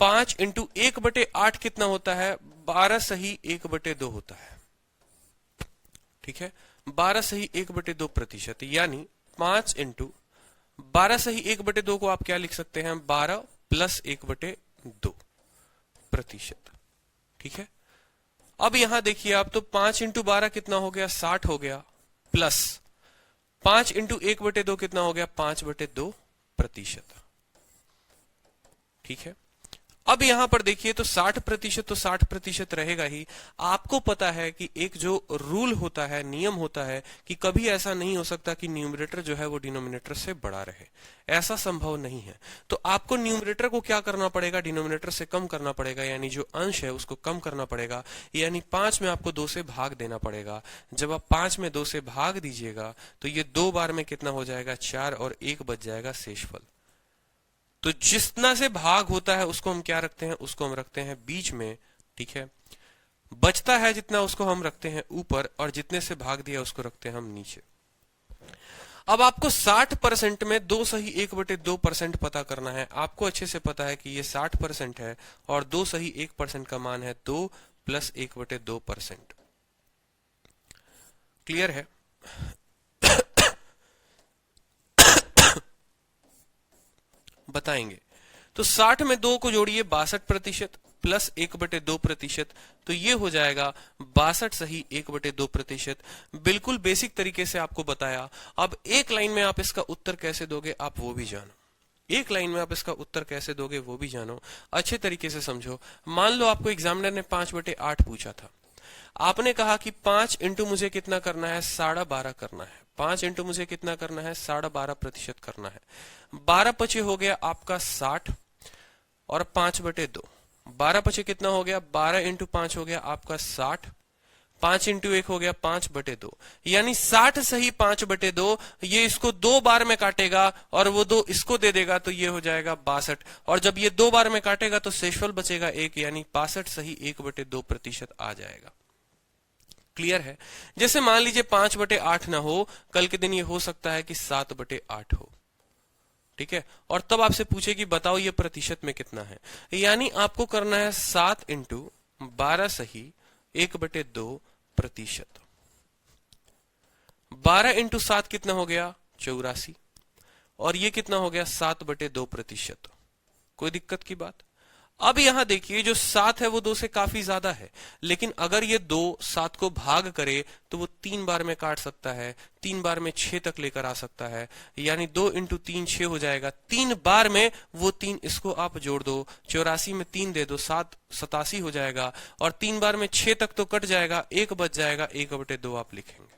5 इंटू 1/8 कितना होता है? 12 सही 1/2 होता है। ठीक है, 12 सही 1/2 प्रतिशत। यानी 5 इंटू 12 सही 1/2 को आप क्या लिख सकते हैं? 12 प्लस 1/2 प्रतिशत। ठीक है, अब यहां देखिए आप, तो 5 इंटू 12 कितना हो गया? 60 हो गया, प्लस 5 इंटू 1/2 कितना हो गया? 5/2 प्रतिशत। ठीक है, अब यहां पर देखिए तो 60% तो 60% रहेगा ही। आपको पता है कि एक जो रूल होता है, नियम होता है कि कभी ऐसा नहीं हो सकता कि न्यूमरेटर जो है वो डिनोमिनेटर से बड़ा रहे, ऐसा संभव नहीं है। तो आपको न्यूमरेटर को क्या करना पड़ेगा? डिनोमिनेटर से कम करना पड़ेगा, यानी जो अंश है उसको कम करना पड़ेगा। यानी 5 में आपको 2 से भाग देना पड़ेगा। जब आप 5 में 2 से भाग दीजिएगा तो ये 2 बार में कितना हो जाएगा? 4, और 1 बच जाएगा शेषफल। तो जितना से भाग होता है उसको हम क्या रखते हैं? उसको हम रखते हैं बीच में। ठीक है, बचता है जितना उसको हम रखते हैं ऊपर, और जितने से भाग दिया उसको रखते हैं हम नीचे। अब आपको 60% में 2 सही 1/2% पता करना है। आपको अच्छे से पता है कि ये 60% है और 2 सही 1% का मान है 2 प्लस 1/2%। क्लियर है? बताएंगे तो 60 में 2 को जोड़िए 62% प्लस 1/2%, तो ये हो जाएगा 62 सही 1/2%। बिल्कुल बेसिक तरीके से आपको बताया। अब एक लाइन में आप इसका उत्तर कैसे दोगे आप वो भी जानो। एक लाइन में आप इसका उत्तर कैसे दोगे वो भी जानो, अच्छे तरीके से समझो। मान लो आपको एग्जामिनर ने 5/8 पूछा था। आपने कहा कि 5 इंटू मुझे कितना करना है? 12.5 करना है। 5 इंटू मुझे कितना करना है? 12.5% करना है। 12 पचे हो गया आपका 60 और 5/2। 12 पचे कितना हो गया? 12 इंटू 5 हो गया आपका 60, 5 इंटू 1 हो गया 5/2। यानी 60 सही 5/2। ये इसको 2 बार में काटेगा और वो 2 इसको दे देगा, तो ये हो जाएगा 62। और जब ये 2 बार में काटेगा तो शेषफल बचेगा 1, यानी 65 सही 1/2% आ जाएगा। क्लियर है? जैसे मान लीजिए 5/8 ना हो, कल के दिन ये हो सकता है कि 7/8 हो। ठीक है, और तब आपसे पूछे कि बताओ ये प्रतिशत में कितना है। यानी आपको करना है 7 इंटू 12 सही 1/2%। 12 इंटू 7 कितना हो गया? 84, और ये कितना हो गया? 7/2%। कोई दिक्कत की बात? अब यहां देखिए जो 7 है वो 2 से काफी ज्यादा है, लेकिन अगर ये 2 7 को भाग करे तो वो 3 बार में काट सकता है, 3 बार में 6 तक लेकर आ सकता है। यानी 2 इंटू 3 6 हो जाएगा। 3 बार में वो 3 इसको आप जोड़ दो, 84 में 3 दे दो, 7 87 हो जाएगा। और 3 बार में 6 तक तो कट जाएगा, 1 बच जाएगा, 1/2 आप लिखेंगे।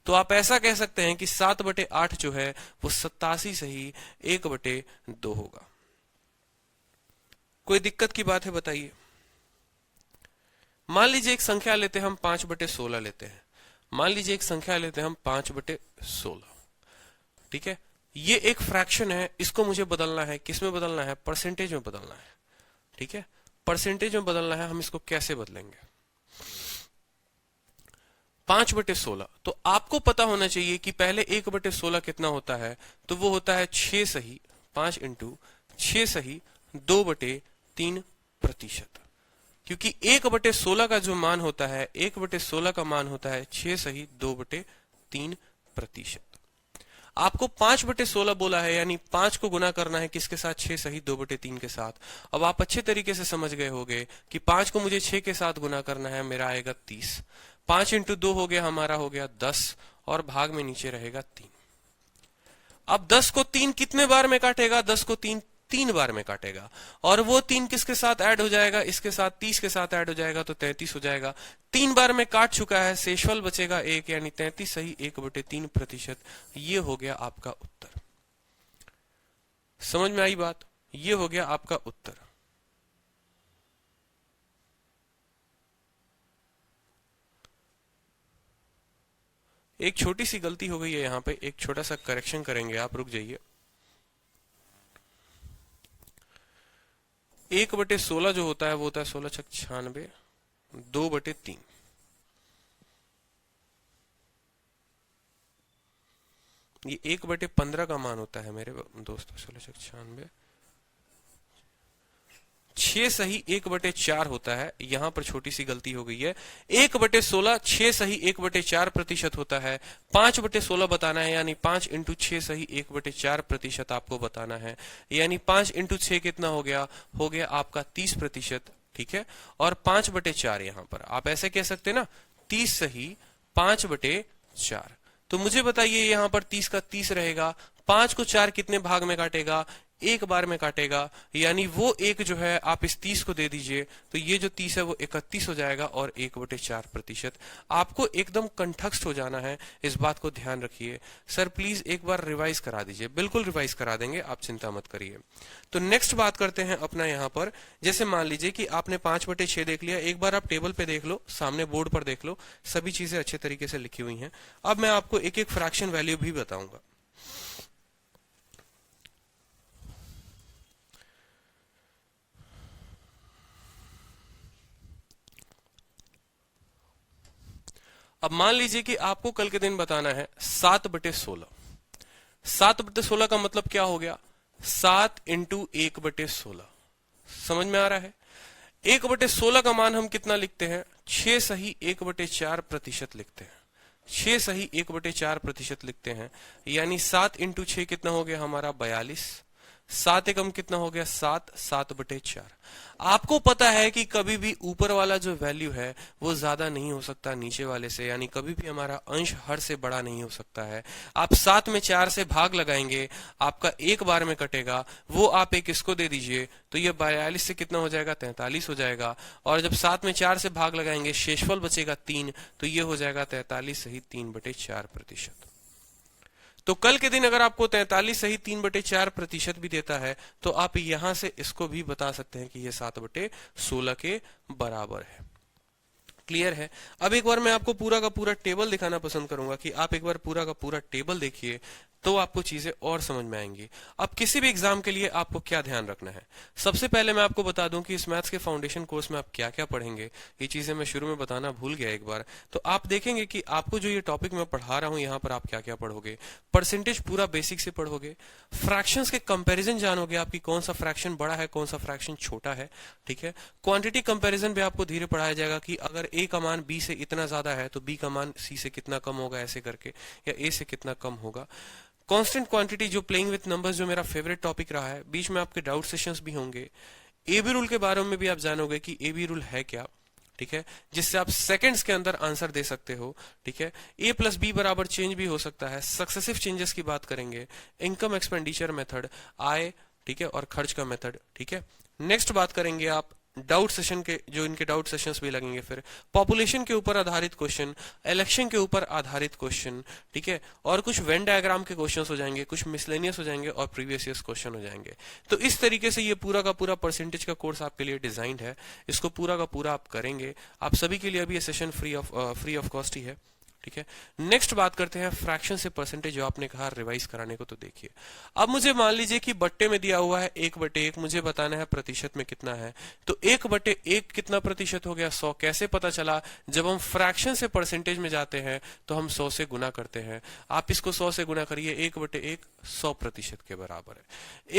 तो आप ऐसा कह सकते हैं कि 7/8 जो है वो 87 सही 1/2 होगा। कोई दिक्कत की बात है बताइए? मान लीजिए एक संख्या लेते हैं हम 5/16 लेते हैं। मान लीजिए एक संख्या लेते हैं हम 5/16। ठीक है, ये एक फ्रैक्शन है, इसको मुझे बदलना है। किस में बदलना है? परसेंटेज में बदलना है। ठीक है, परसेंटेज में बदलना है। हम इसको कैसे बदलेंगे? 5/16, तो आपको पता होना चाहिए कि पहले 1/16 कितना होता है, तो वो होता है 6 सही 5 इंटू 6 सही 2/3%। क्योंकि 1/16 का जो मान होता है, 1/16 का मान होता है 6 सही 2/3%। आपको 5/16 बोला है, यानी 5 को गुना करना है किसके साथ, 6 सही 2/3 के साथ। अब आप अच्छे तरीके से समझ गए होंगे कि 5 को मुझे 6 के साथ गुना करना है, मेरा आएगा 30। 5 इंटू 2 हो गया, हमारा हो गया 10, और भाग में नीचे रहेगा 3। अब 10 को 3 कितने बार में काटेगा, 10 को 3 बार में काटेगा, और वो 3 किसके साथ ऐड हो जाएगा, इसके साथ 30 के साथ ऐड हो जाएगा, तो 33 हो जाएगा। 3 बार में काट चुका है, शेषफल बचेगा 1, यानी 33 सही 1/3%। ये हो गया आपका उत्तर। समझ में आई बात? ये हो गया आपका उत्तर। एक छोटी सी गलती हो गई है यहां पे, एक छोटा सा करेक्शन करेंगे, आप रुक जाइए। 1/16 जो होता है वो होता है 16 छक 96, 2/3। ये 1/15 का मान होता है मेरे दोस्तों, 16 छक 96, 6 सही 1/4 होता है। यहां पर छोटी सी गलती हो गई है। 1/16 6 सही 1/4% होता है। 5/16 बताना है, यानी 5 इंटू 6 सही 1/4% आपको बताना है। यानी 5 इंटू 6 कितना हो गया, हो गया आपका 30%। ठीक है, और 5/4 यहां पर आप ऐसे कह सकते ना, 30 सही 5/4। तो मुझे बताइए यहां पर 30 का 30 रहेगा, 5 को 4 कितने भाग में काटेगा, एक बार में काटेगा, यानी वो एक जो है आप इस 30 को दे दीजिए, तो ये जो 30 है वो 31 हो जाएगा, और 1/4%। आपको एकदम कंठस्थ हो जाना है, इस बात को ध्यान रखिए। सर प्लीज एक बार रिवाइज करा दीजिए। बिल्कुल रिवाइज करा देंगे, आप चिंता मत करिए। तो नेक्स्ट बात करते हैं अपना यहाँ पर, जैसे मान लीजिए कि आपने 5/6 देख लिया, एक बार आप टेबल पे देख लो, सामने बोर्ड पर देख लो, सभी चीजें अच्छे तरीके से लिखी हुई हैं। अब मैं आपको एक एक फ्रैक्शन वैल्यू भी बताऊंगा। अब मान लीजिए कि आपको कल के दिन बताना है 7/16। 7/16 का मतलब क्या हो गया, 7 इंटू 1/16। समझ में आ रहा है? 1/16 का मान हम कितना लिखते हैं, 6 सही 1/4% लिखते हैं। 6 सही 1/4% लिखते हैं, यानी 7 इंटू 6 कितना हो गया हमारा 42। 7 एकम कितना हो गया 7, 7/4। आपको पता है कि कभी भी ऊपर वाला जो वैल्यू है वो ज्यादा नहीं हो सकता नीचे वाले से, यानी कभी भी हमारा अंश हर से बड़ा नहीं हो सकता है। आप 7 में 4 से भाग लगाएंगे, आपका एक बार में कटेगा, वो आप एक इसको दे दीजिए, तो ये 42 से कितना हो जाएगा 43 हो जाएगा। और जब 7 में 4 से भाग लगाएंगे, शेषफल बचेगा 3, तो ये हो जाएगा 43 सही 3/4%। तो कल के दिन अगर आपको 43 सही 3/4% भी देता है, तो आप यहां से इसको भी बता सकते हैं कि ये 7/16 के बराबर है। क्लियर है? अब एक बार मैं आपको पूरा का पूरा टेबल दिखाना पसंद करूंगा कि आप एक बार पूरा का पूरा टेबल देखिए, तो आपको चीजें और समझ में आएंगी। अब किसी भी एग्जाम के लिए आपको क्या ध्यान रखना है, सबसे पहले मैं आपको बता दूं कि इस मैथ्स के फाउंडेशन कोर्स में आप क्या क्या पढ़ेंगे। ये चीजें मैं शुरू में बताना भूल गया एक बार। तो आप देखेंगे कि आपको जो ये टॉपिक मैं पढ़ा रहा हूं, यहाँ पर आप क्या क्या पढ़ोगे। परसेंटेज पूरा बेसिक से पढ़ोगे, फ्रैक्शंस के कंपैरिजन जानोगे, आपकी कौन सा फ्रैक्शन बड़ा है, कौन सा फ्रैक्शन छोटा है। ठीक है, क्वांटिटी कंपैरिजन भी आपको धीरे पढ़ाया जाएगा कि अगर ए का मान बी से इतना ज्यादा है तो बी का मान सी से कितना कम होगा, ऐसे करके, या ए से कितना कम होगा। कांस्टेंट क्वांटिटी जो प्लेइंग विथ नंबर्स जो मेरा फेवरेट टॉपिक रहा है, बीच में आपके डाउट सेशंस भी होंगे। एबी रूल के बारे में भी आप जानोगे कि एबी रूल है क्या। ठीक है, जिससे आप सेकंड्स के अंदर आंसर दे सकते हो। ठीक है, ए प्लस बी बराबर चेंज भी हो सकता है। सक्सेसिव चेंजेस की बात करेंगे, इनकम एक्सपेंडिचर मेथड, आय, ठीक है, और खर्च का मेथड। ठीक है, नेक्स्ट बात करेंगे आप डाउट सेशन के, जो इनके डाउट सेशंस भी लगेंगे, फिर पॉपुलेशन के ऊपर आधारित क्वेश्चन, इलेक्शन के ऊपर आधारित क्वेश्चन। ठीक है, और कुछ वेन डायग्राम के क्वेश्चंस हो जाएंगे, कुछ मिसलेनियस हो जाएंगे, और प्रीवियस ईयर्स क्वेश्चन हो जाएंगे। तो इस तरीके से ये पूरा का पूरा परसेंटेज का कोर्स आपके लिए डिजाइंड है। इसको पूरा का पूरा आप करेंगे। आप सभी के लिए अभी ये सेशन फ्री ऑफ कॉस्ट ही है। ठीक है। नेक्स्ट बात करते हैं फ्रैक्शन से परसेंटेज, जो आपने कहा रिवाइज कराने को। तो देखिए, अब मुझे मान लीजिए कि बट्टे में दिया हुआ है 1/1, मुझे बताना है प्रतिशत में कितना है। तो 1/1 कितना प्रतिशत हो गया? 100। कैसे पता चला? जब हम फ्रैक्शन से परसेंटेज में जाते हैं तो हम 100 से गुना करते हैं। आप इसको 100 से गुना करिए, 1/1 100% के बराबर है।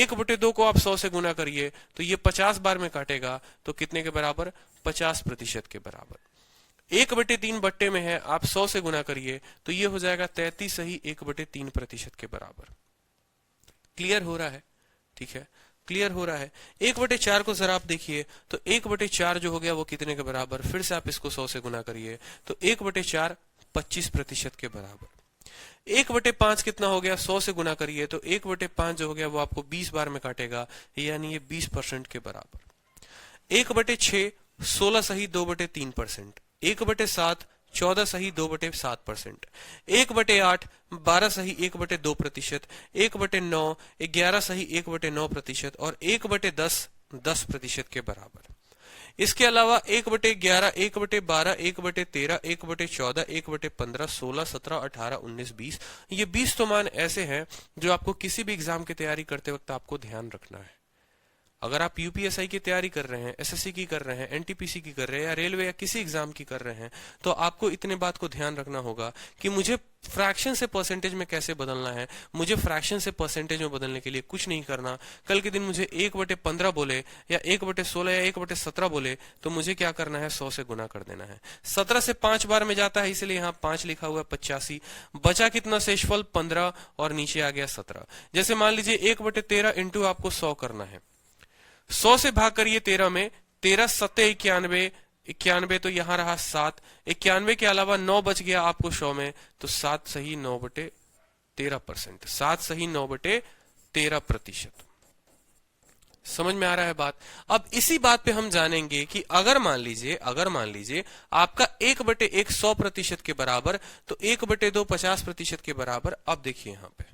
1/2 को आप 100 से गुना करिए तो ये 50 बार में काटेगा, तो कितने के बराबर? 50% के बराबर। 1/3 बट्टे में है, आप 100 से गुना करिए तो ये हो जाएगा 33 सही 1/3% के बराबर। क्लियर हो रहा है? ठीक है, क्लियर हो रहा है। 1/4 को जरा आप देखिए, तो 1/4 जो हो गया वो कितने के बराबर? फिर से आप इसको 100 से गुना करिए तो 1/4 25% के बराबर। 1/5 कितना हो गया? 100 से गुना करिए तो 1/5 जो हो गया वो आपको 20 बार में काटेगा, यानी ये 20% के बराबर। 1/6 16 सही 2/3%। 1/7 14 सही 2/7%। 1/8 12 सही 1/2%। 1/9 11 सही 1/9% और 1/10 10% के बराबर। इसके अलावा 1/11 1/12 1/13 1/14 1/15 16 17 18 19 20, ये 20 तो मान ऐसे हैं जो आपको किसी भी एग्जाम की तैयारी करते वक्त आपको ध्यान रखना है। अगर आप यूपीएसआई की तैयारी कर रहे हैं, एसएससी की कर रहे हैं, एनटीपीसी की कर रहे हैं या रेलवे या किसी एग्जाम की कर रहे हैं, तो आपको इतने बात को ध्यान रखना होगा कि मुझे फ्रैक्शन से परसेंटेज में कैसे बदलना है। मुझे फ्रैक्शन से परसेंटेज में बदलने के लिए कुछ नहीं करना। कल के दिन मुझे 1/15 बोले या 1/16 या 1/17 बोले तो मुझे क्या करना है? 100 से गुना कर देना है। 17 से 5 बार में जाता है, इसलिए यहाँ 5 लिखा हुआ है, 85। बचा कितना शेषफल? 15 और नीचे आ गया 17। जैसे मान लीजिए 1/13 इंटू आपको 100 करना है, 100 से भाग करिए 13 में, 13 7 91, 91 तो यहां रहा 7, 91 के अलावा 9 बच गया आपको 100 में, तो 7 सही 9/13%। 7 सही 9/13%। समझ में आ रहा है बात? अब इसी बात पे हम जानेंगे कि अगर मान लीजिए आपका 1/1 100% के बराबर, तो 1/2 50% के बराबर। अब देखिए यहां पे,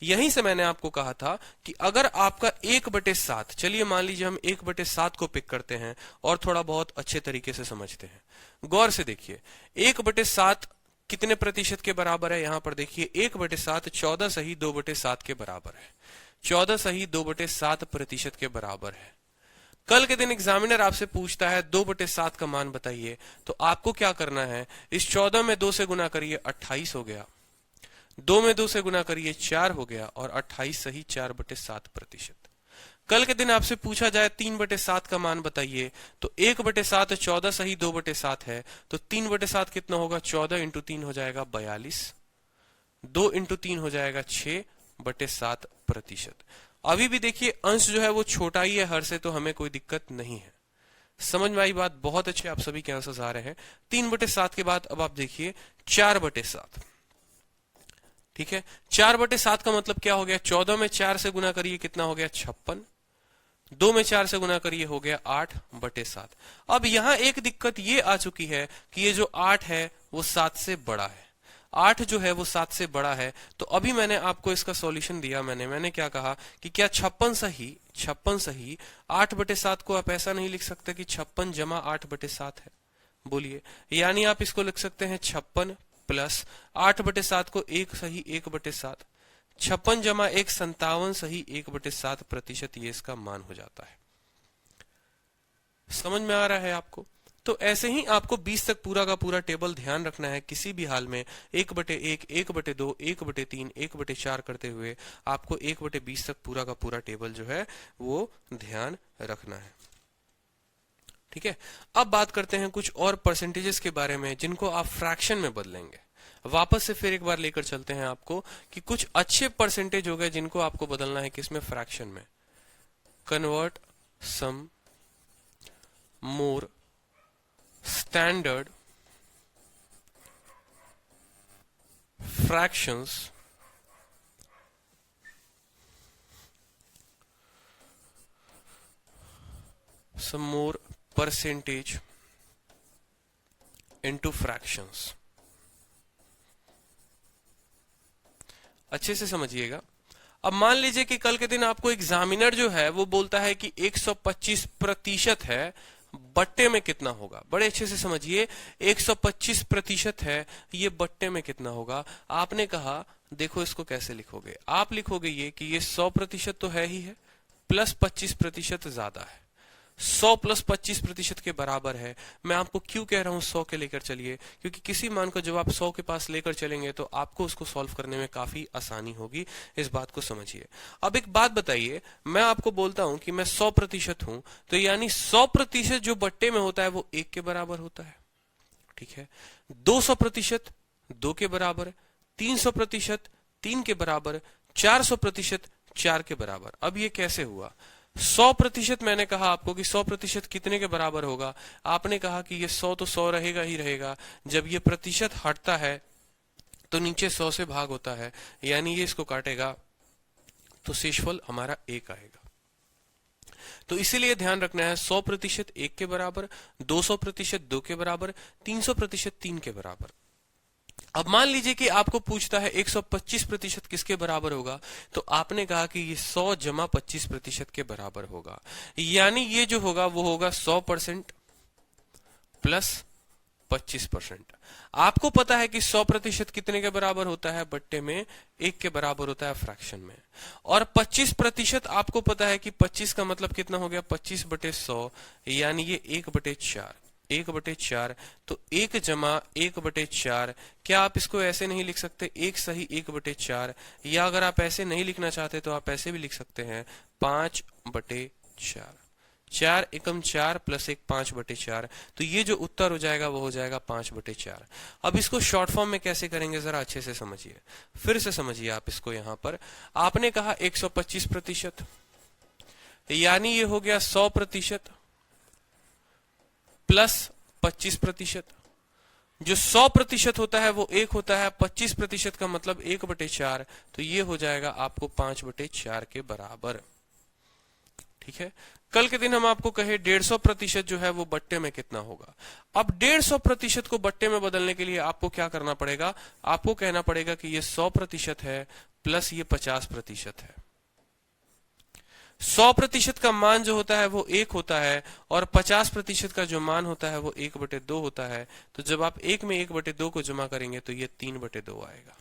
यहीं से मैंने आपको कहा था कि अगर आपका 1/7, चलिए मान लीजिए हम 1/7 को पिक करते हैं और थोड़ा बहुत अच्छे तरीके से समझते हैं। गौर से देखिए, 1/7 कितने प्रतिशत के बराबर है? यहां पर देखिए 1/7 14 सही 2/7 के बराबर है। 14 सही 2/7% के बराबर है। कल के दिन एग्जामिनर आपसे पूछता है 2/7 का मान बताइए, तो आपको क्या करना है? इस 14 में 2 से गुना करिए, 28 हो गया। 2 में 2 से गुना करिए, 4 हो गया, और 28 सही 4/7%। कल के दिन आपसे पूछा जाए 3/7 का मान बताइए, तो 1/7 14 सही 2/7 है, तो 3/7 कितना होगा? 14 इंटू 3 हो जाएगा 42, 2 इंटू 3 हो जाएगा 6/7%। अभी भी देखिए अंश जो है वो छोटा ही है हर से, तो हमें कोई दिक्कत नहीं है। समझ में आई बात? बहुत अच्छे आप सभी के आंसर्स आ रहे हैं। 3/7 के बाद अब आप देखिए 4/7। ठीक है, 4/7 का मतलब क्या हो गया? 14 में 4 से गुना करिए, कितना हो गया? 56। 2 में 4 से गुना करिए, हो गया 8/7। अब यहां एक दिक्कत ये आ चुकी है कि ये जो 8 है वो 7 से बड़ा है। 8 जो है वो 7 से बड़ा है। तो अभी मैंने आपको इसका सॉल्यूशन दिया। मैंने क्या कहा कि क्या 56 सही 8/7 को आप ऐसा नहीं लिख सकते कि 56 जमा 8/7 है? बोलिए, यानी आप इसको लिख सकते हैं 56 प्लस 8/7 को 1 सही 1/7, 56 जमा 1 57 सही 1/7%, ये इसका मान हो जाता है। समझ में आ रहा है आपको? तो ऐसे ही आपको 20 तक पूरा का पूरा टेबल ध्यान रखना है। किसी भी हाल में 1/1 1/2 1/3 1/4 करते हुए आपको 1/20 तक पूरा का पूरा टेबल जो है वो ध्यान रखना है। ठीक है, अब बात करते हैं कुछ और परसेंटेजेस के बारे में जिनको आप फ्रैक्शन में बदलेंगे। वापस से फिर एक बार लेकर चलते हैं आपको कि कुछ अच्छे परसेंटेज हो गए जिनको आपको बदलना है किसमें? फ्रैक्शन में। कन्वर्ट सम मोर standard fractions some more percentage into fractions। अच्छे से समझिएगा। अब मान लीजिए कि कल के दिन आपको एग्जामिनर जो है वो बोलता है कि 125% है, बट्टे में कितना होगा, बड़े अच्छे से समझिए। 125% है, ये बट्टे में कितना होगा। आपने कहा देखो इसको कैसे लिखोगे, आप लिखोगे ये कि ये 100% तो है ही है, प्लस 25% ज्यादा है। 100 प्लस 25% के बराबर है। मैं आपको क्यों कह रहा हूं 100 के लेकर चलिए, क्योंकि किसी मान को जब आप 100 के पास लेकर चलेंगे तो आपको उसको सॉल्व करने में काफी आसानी होगी। इस बात को समझिए। अब एक बात बताइए, मैं आपको बोलता हूं कि मैं 100% हूं, तो यानी 100% जो बट्टे में होता है वो 1 के बराबर होता है, ठीक है। 200% 2 के बराबर, 300% 3 के बराबर, 400% 4 के बराबर। अब ये कैसे हुआ? 100% मैंने कहा आपको कि 100% कितने के बराबर होगा। आपने कहा कि ये 100 तो 100 रहेगा ही रहेगा। जब ये प्रतिशत हटता है तो नीचे 100 से भाग होता है, यानी ये इसको काटेगा तो शेषफल हमारा 1 आएगा। तो इसीलिए ध्यान रखना है 100% 1 के बराबर, 200% 2 के बराबर, 300% 3 के बराबर। अब मान लीजिए कि आपको पूछता है 125% किसके बराबर होगा, तो आपने कहा कि ये 100 जमा 25% के बराबर होगा। यानी ये जो होगा वो होगा 100% प्लस 25%। आपको पता है कि 100% कितने के बराबर होता है, बट्टे में 1 के बराबर होता है फ्रैक्शन में। और 25% आपको पता है कि 25 का मतलब कितना हो गया, 25/100, यानी ये 1/4, 1/4। तो 1 जमा 1/4। क्या आप इसको ऐसे नहीं लिख सकते, 1 सही 1/4, या अगर आप ऐसे नहीं लिखना चाहते तो आप ऐसे भी लिख सकते हैं 5/4। 4 एकम 4 प्लस 1 5/4। तो ये जो उत्तर हो जाएगा वो हो जाएगा 5/4। अब इसको शॉर्ट फॉर्म में कैसे करेंगे जरा अच्छे से समझिए, फिर से समझिए आप इसको। यहां पर आपने कहा 125%, यानी ये हो गया 100% प्लस 25%। जो 100% होता है वो 1 होता है, 25% का मतलब 1/4, तो ये हो जाएगा आपको 5/4 के बराबर, ठीक है। कल के दिन हम आपको कहे 150% जो है वो बट्टे में कितना होगा। अब 150% को बट्टे में बदलने के लिए आपको क्या करना पड़ेगा, आपको कहना पड़ेगा कि ये 100% है प्लस ये 50% है। 100% का मान जो होता है वो 1 होता है, और 50% का जो मान होता है वो 1/2 होता है। तो जब आप 1 में 1/2 को जमा करेंगे तो ये 3/2 आएगा।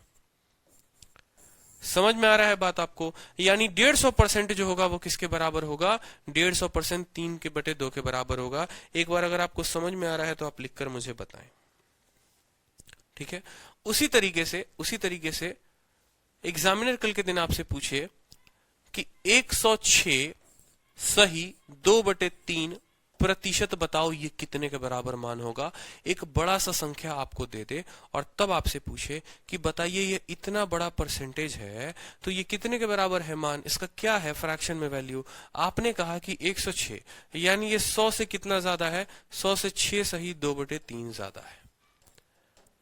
समझ में आ रहा है बात आपको? यानी 150% जो होगा वो किसके बराबर होगा, 150% 3/2 के बराबर होगा। एक बार अगर आपको समझ में आ रहा है तो आप लिखकर मुझे बताएं, ठीक है। उसी तरीके से एग्जामिनर कल के दिन आपसे पूछे कि 106 सही 2/3% बताओ ये कितने के बराबर मान होगा। एक बड़ा सा संख्या आपको दे दे और तब आपसे पूछे कि बताइए ये इतना बड़ा परसेंटेज है तो ये कितने के बराबर है मान, इसका क्या है फ्रैक्शन में वैल्यू। आपने कहा कि 106, यानी ये 100 से कितना ज्यादा है, 100 से 6 सही 2/3 ज्यादा है,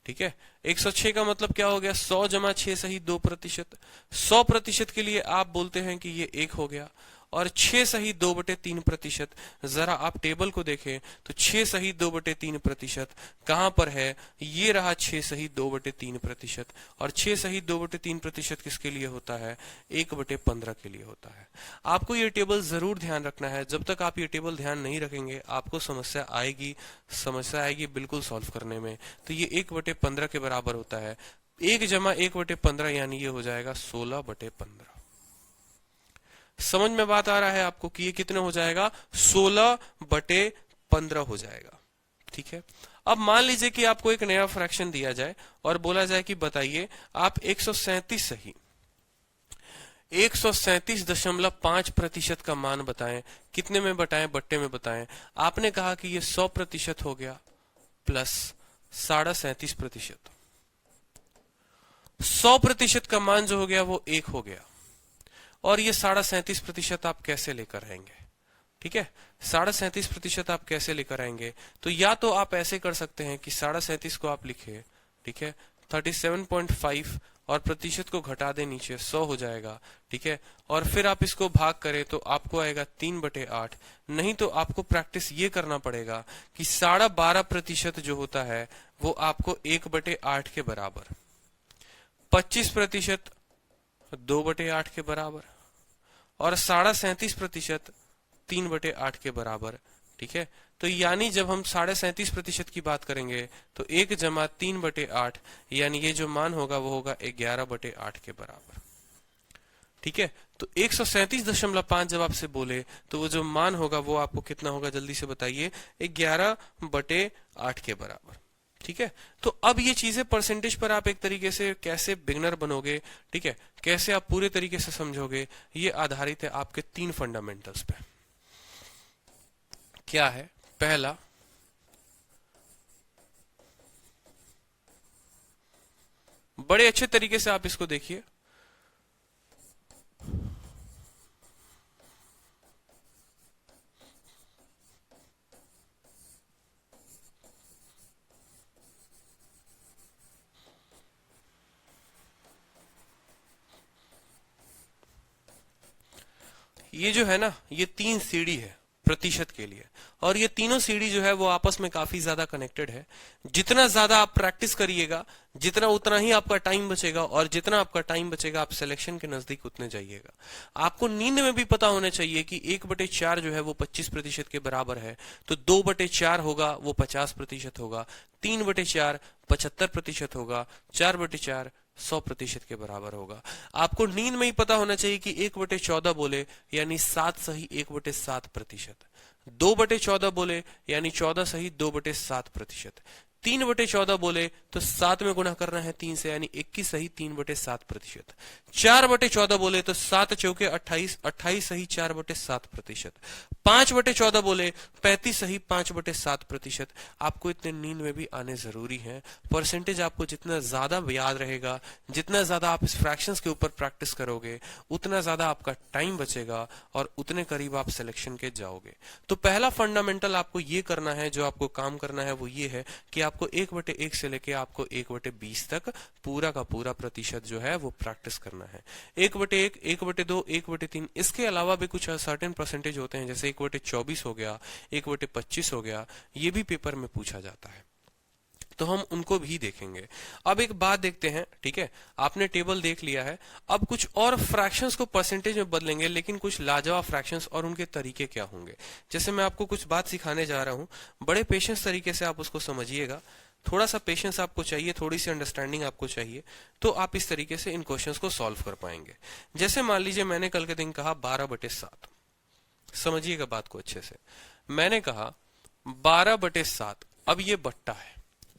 ठीक है। 106 का मतलब क्या हो गया, 100 जमा 6 सही 2%। 100% के लिए आप बोलते हैं कि ये 1 हो गया, और 6 सही 2/3%। जरा आप टेबल को देखें तो 6 सही 2/3% कहां पर है, ये रहा 6 सही 2/3%, और 6 सही 2/3% किसके लिए होता है, 1/15 के लिए होता है। आपको ये टेबल जरूर ध्यान रखना है। जब तक आप ये टेबल ध्यान नहीं रखेंगे आपको समस्या आएगी बिल्कुल सॉल्व करने में। तो ये 1/15 के बराबर होता है। 1 जमा 1/15 यानी ये हो जाएगा 16/15। समझ में बात आ रहा है आपको कि ये कितना हो जाएगा, 16/15 हो जाएगा, ठीक है। अब मान लीजिए कि आपको एक नया फ्रैक्शन दिया जाए और बोला जाए कि बताइए आप 137 सही 137.5% का मान बताएं, कितने में बताएं, बट्टे में बताएं। आपने कहा कि ये 100% हो गया प्लस 37.5%। 100% का मान जो हो गया वो 1 हो गया, और ये 37.5% आप कैसे लेकर आएंगे, ठीक है। 37.5% आप कैसे लेकर आएंगे, तो या तो आप ऐसे कर सकते हैं कि 37.5 को आप लिखे, ठीक है, 37.5 और प्रतिशत को घटा दे नीचे 100 हो जाएगा, ठीक है। और फिर आप इसको भाग करें तो आपको आएगा 3/8। नहीं तो आपको प्रैक्टिस ये करना पड़ेगा कि 12.5% जो होता है वो आपको 1/8 के बराबर, 25% 2/8 के बराबर, और 37.5% 3/8 के बराबर ठीक है, तो यानी जब हम 37.5% की बात करेंगे तो 1 + 3/8 यानी ये जो मान होगा वो होगा 11/8 के बराबर। ठीक है, तो 137.5 जब आपसे बोले तो वो जो मान होगा वो आपको कितना होगा, जल्दी से बताइए, 11/8 के बराबर। ठीक है, तो अब ये चीजें परसेंटेज पर आप एक तरीके से कैसे बिगनर बनोगे, ठीक है, कैसे आप पूरे तरीके से समझोगे, ये आधारित है आपके 3 फंडामेंटल्स पे। क्या है? पहला, बड़े अच्छे तरीके से आप इसको देखिए, ये जो है ना, ये 3 सीढ़ी है प्रतिशत के लिए, और ये तीनों सीढ़ी जो है वो आपस में काफी ज्यादा कनेक्टेड है। जितना ज्यादा आप प्रैक्टिस करिएगा, जितना उतना ही आपका टाइम बचेगा, और जितना आपका टाइम बचेगा आप सिलेक्शन के नजदीक उतने जाइएगा। आपको नींद में भी पता होना चाहिए कि 1/4 जो है वो 25% के बराबर है, तो 2/4 होगा वो 50% होगा, 3/4 75% होगा, 4/4 100% के बराबर होगा। आपको नींद में ही पता होना चाहिए कि 1/14 बोले यानी 7 सही 1/7%, 2/14 बोले यानी 14 सही 2/7%, 3/14 बोले तो 7 में गुणा करना है 3 से यानी 21 सही 3/7%, 4/14 बोले तो 7 चौके 28, 28 सही 4/7%, 5/14 बोले 35 सही 5/7%। आपको इतने नींद में भी आने जरूरी है। परसेंटेज आपको जितना ज्यादा याद रहेगा, जितना ज्यादा आप इस फ्रैक्शंस के ऊपर प्रैक्टिस करोगे, उतना ज्यादा आपका टाइम बचेगा और उतने करीब आप सिलेक्शन के जाओगे। तो पहला फंडामेंटल आपको ये करना है, जो आपको काम करना है वो ये है कि आपको 1/1 से लेके आपको 1/20 तक पूरा का पूरा प्रतिशत जो है वो प्रैक्टिस करना है। 1/1, 1/2, 1/3, इसके अलावा भी कुछ सर्टेन परसेंटेज होते हैं, जैसे 1/24 हो गया, 1/25 हो गया, ये भी पेपर में पूछा जाता है, तो हम उनको भी देखेंगे। अब एक बात देखते हैं, ठीक है, आपने टेबल देख लिया है, अब कुछ और फ्रैक्शंस को परसेंटेज में बदलेंगे, लेकिन कुछ लाजवाब फ्रैक्शंस, और उनके तरीके क्या होंगे। जैसे मैं आपको कुछ बात सिखाने जा रहा हूं, बड़े पेशेंस तरीके से आप उसको समझिएगा, थोड़ा सा पेशेंस आपको चाहिए, थोड़ी सी अंडरस्टैंडिंग आपको चाहिए, तो आप इस तरीके से इन क्वेश्चंस को सॉल्व कर पाएंगे। जैसे मान लीजिए मैंने कल के दिन कहा 12/7, समझिएगा बात को अच्छे से। मैंने कहा 12/7, अब ये बट्टा है,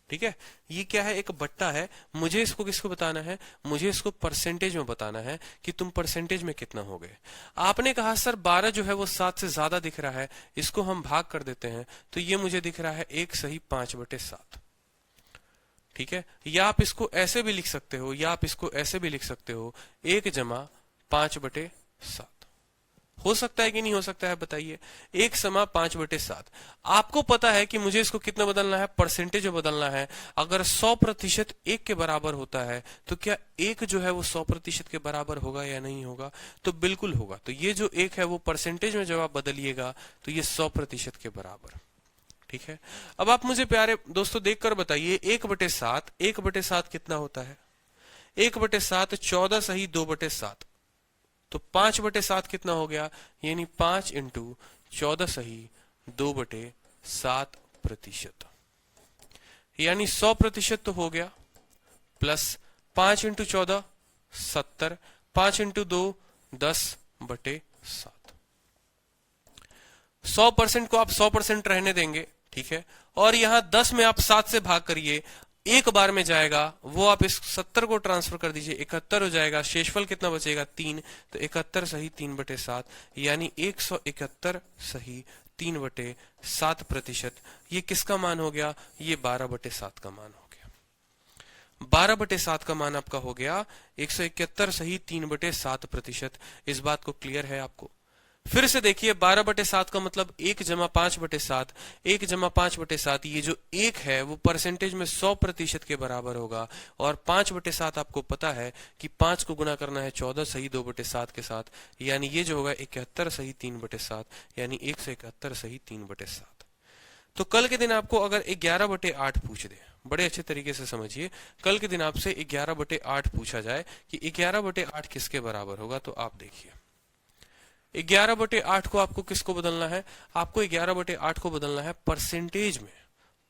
ठीक है, ये क्या है, एक बट्टा है। मुझे इसको किसको बताना है, मुझे इसको परसेंटेज में बताना है कि तुम परसेंटेज में कितना हो गए। आपने कहा सर 12 जो है वो 7 से ज्यादा दिख रहा है, इसको हम भाग कर देते हैं, तो ये मुझे दिख रहा है 1 सही 5/7। ठीक है, या आप इसको ऐसे भी लिख सकते हो, या आप इसको ऐसे भी लिख सकते हो, 1 + 5/7। हो सकता है कि नहीं हो सकता है, बताइए। 1 = 5/7। आपको पता है कि मुझे इसको कितना बदलना है, परसेंटेज में बदलना है। अगर 100% 1 के बराबर होता है तो क्या 1 जो है वो 100% के बराबर होगा या नहीं होगा, तो बिल्कुल होगा। तो ये जो 1 है वो परसेंटेज में जब आप बदलिएगा तो ये 100% के बराबर। ठीक है, अब आप मुझे प्यारे दोस्तों देखकर बताइए, 1/7, 1/7 कितना होता है, 1/7 14 सही 2/7, तो 5/7 कितना हो गया, यानी 5 × 14 सही 2/7%, यानी 100% तो हो गया, प्लस 5 × 14 70, 5 × 2 10/7। 100% को आप 100% रहने देंगे, ठीक है, और यहां 10 में आप 7 से भाग करिए, एक बार में जाएगा, वो आप इस 70 को ट्रांसफर कर दीजिए, 71 हो जाएगा, शेषफल कितना बचेगा 3, तो 71 सही 3/7, यानी 171 सही 3/7%। ये किसका मान हो गया, ये 12/7 का मान हो गया। 12/7 का मान आपका हो गया 171 सही 3/7%। इस बात को क्लियर है आपको। फिर से देखिए, 12/7 का मतलब 1 + 5/7, 1 + 5/7, ये जो 1 है वो परसेंटेज में 100% के बराबर होगा, और 5/7 आपको पता है कि 5 को गुणा करना है 14 सही 2/7 के साथ, यानी ये जो होगा 71 सही 3/7, यानी 171 सही 3/7। तो कल के दिन आपको अगर 11/8 पूछ दे, बड़े अच्छे तरीके से समझिए, कल के दिन आपसे 11/8 पूछा जाए कि 11/8 किसके बराबर होगा, तो आप देखिए 11/8 को आपको किसको बदलना है? आपको 11/8 को बदलना है परसेंटेज में,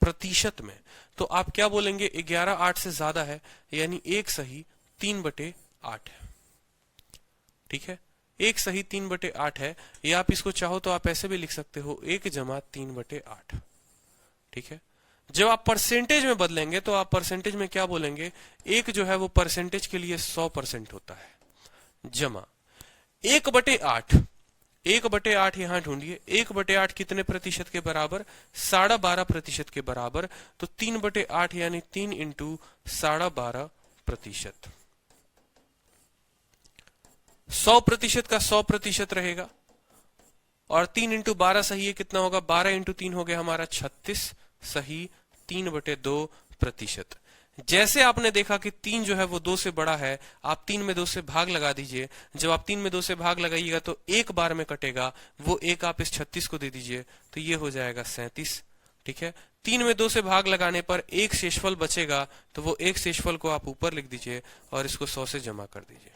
प्रतिशत में। तो आप क्या बोलेंगे? 11 8 से ज्यादा है, यानी 1 सही 3/8 है। ठीक है, 1 सही 3/8 है। या आप इसको चाहो तो आप ऐसे भी लिख सकते हो, 1 जमा 3/8। ठीक है, जब आप परसेंटेज में बदलेंगे तो आप परसेंटेज में क्या बोलेंगे? एक जो है वो परसेंटेज के लिए 100% होता है, जमा 1/8। 1/8 यहां ढूंढिए, 1/8 कितने प्रतिशत के बराबर? 12.5% के बराबर। तो 3/8 यानी 3 इंटू 12.5%। 100% का 100% रहेगा, और 3 इंटू 12 सही है, कितना होगा? 12 इंटू 3 हो गया हमारा 36 सही 3/2%। जैसे आपने देखा कि 3 जो है वो 2 से बड़ा है, आप 3 में 2 से भाग लगा दीजिए। जब आप 3 में 2 से भाग लगाइएगा तो एक बार में कटेगा, वो एक आप इस 36 को दे दीजिए तो ये हो जाएगा 37। ठीक है, 3 में 2 से भाग लगाने पर एक शेषफल बचेगा, तो वो एक शेषफल को आप ऊपर लिख दीजिए और इसको 100 से जमा कर दीजिए।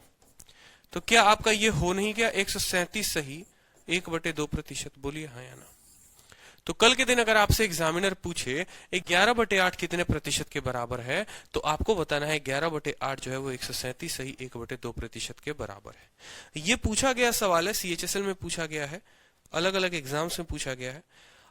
तो क्या आपका ये हो नहीं गया? 137 सही 1/2%। बोलिए हाँ या ना। तो कल के दिन अगर आपसे एग्जामिनर पूछे 11/8 कितने प्रतिशत के बराबर है, तो आपको बताना है 11/8 जो है वो 137 सही 1/2% के बराबर है। ये पूछा गया सवाल है, CHSL में पूछा गया है, अलग अलग एग्जाम्स में पूछा गया है।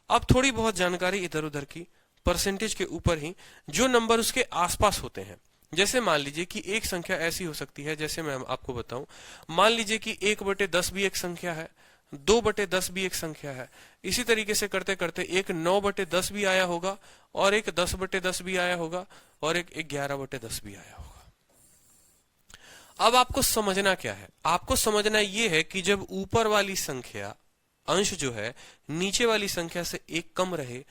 अब थोड़ी बहुत जानकारी इधर उधर की, परसेंटेज के ऊपर ही, जो नंबर उसके आसपास होते हैं। जैसे मान लीजिए कि एक संख्या ऐसी हो सकती है, जैसे मैं आपको बताऊं, मान लीजिए कि 1/10 भी एक संख्या है, 2/10 भी एक संख्या है। इसी तरीके से करते करते एक 9/10 भी आया होगा, और एक 10/10 भी आया होगा, और एक 11/10 भी आया होगा। अब आपको समझना क्या है? आपको समझना ये है कि जब ऊपर वाली संख्या अंश जो है नीचे वाली संख्या से एक कम रहे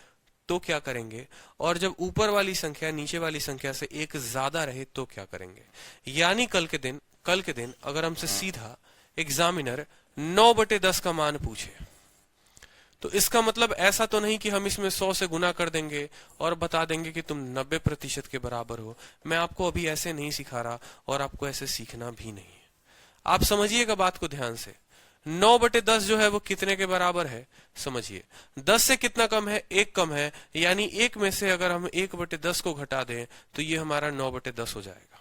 तो क्या करेंगे, और जब ऊपर वाली संख्या नीचे वाली संख्या से एक ज्यादा रहे तो क्या करेंगे। यानी कल के दिन अगर हमसे सीधा एग्जामिनर 9/10 का मान पूछे, तो इसका मतलब ऐसा तो नहीं कि हम इसमें 100 से गुना कर देंगे और बता देंगे कि तुम 90% के बराबर हो। मैं आपको अभी ऐसे नहीं सिखा रहा, और आपको ऐसे सीखना भी नहीं है। आप समझिएगा बात को ध्यान से। 9/10 जो है वो कितने के बराबर है? समझिए, 10 से कितना कम है? 1 कम है, यानी 1 में से अगर हम 1/10 को घटा दें तो ये हमारा 9/10 हो जाएगा।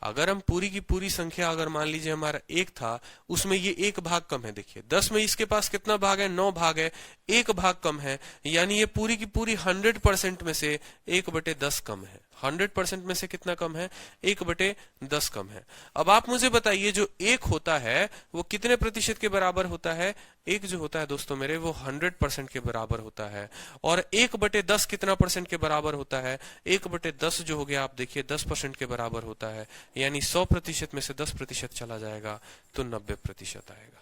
अगर हम पूरी की पूरी संख्या, अगर मान लीजिए हमारा 1 था, उसमें ये 1 भाग कम है। देखिए 10 में इसके पास कितना भाग है? 9 भाग है, 1 भाग कम है, यानी ये पूरी की पूरी 100% में से 1/10 कम है। 100% में से कितना कम है? 1/10 कम है। अब आप मुझे बताइए, जो 1 होता है वो कितने प्रतिशत के बराबर होता है? 1 जो होता है दोस्तों मेरे, वो 100% के बराबर होता है। और 1/10 कितना परसेंट के बराबर होता है? 1/10 जो हो गया, आप देखिए 10% के बराबर होता है, यानी 100% में से 10% चला जाएगा तो 90% आएगा।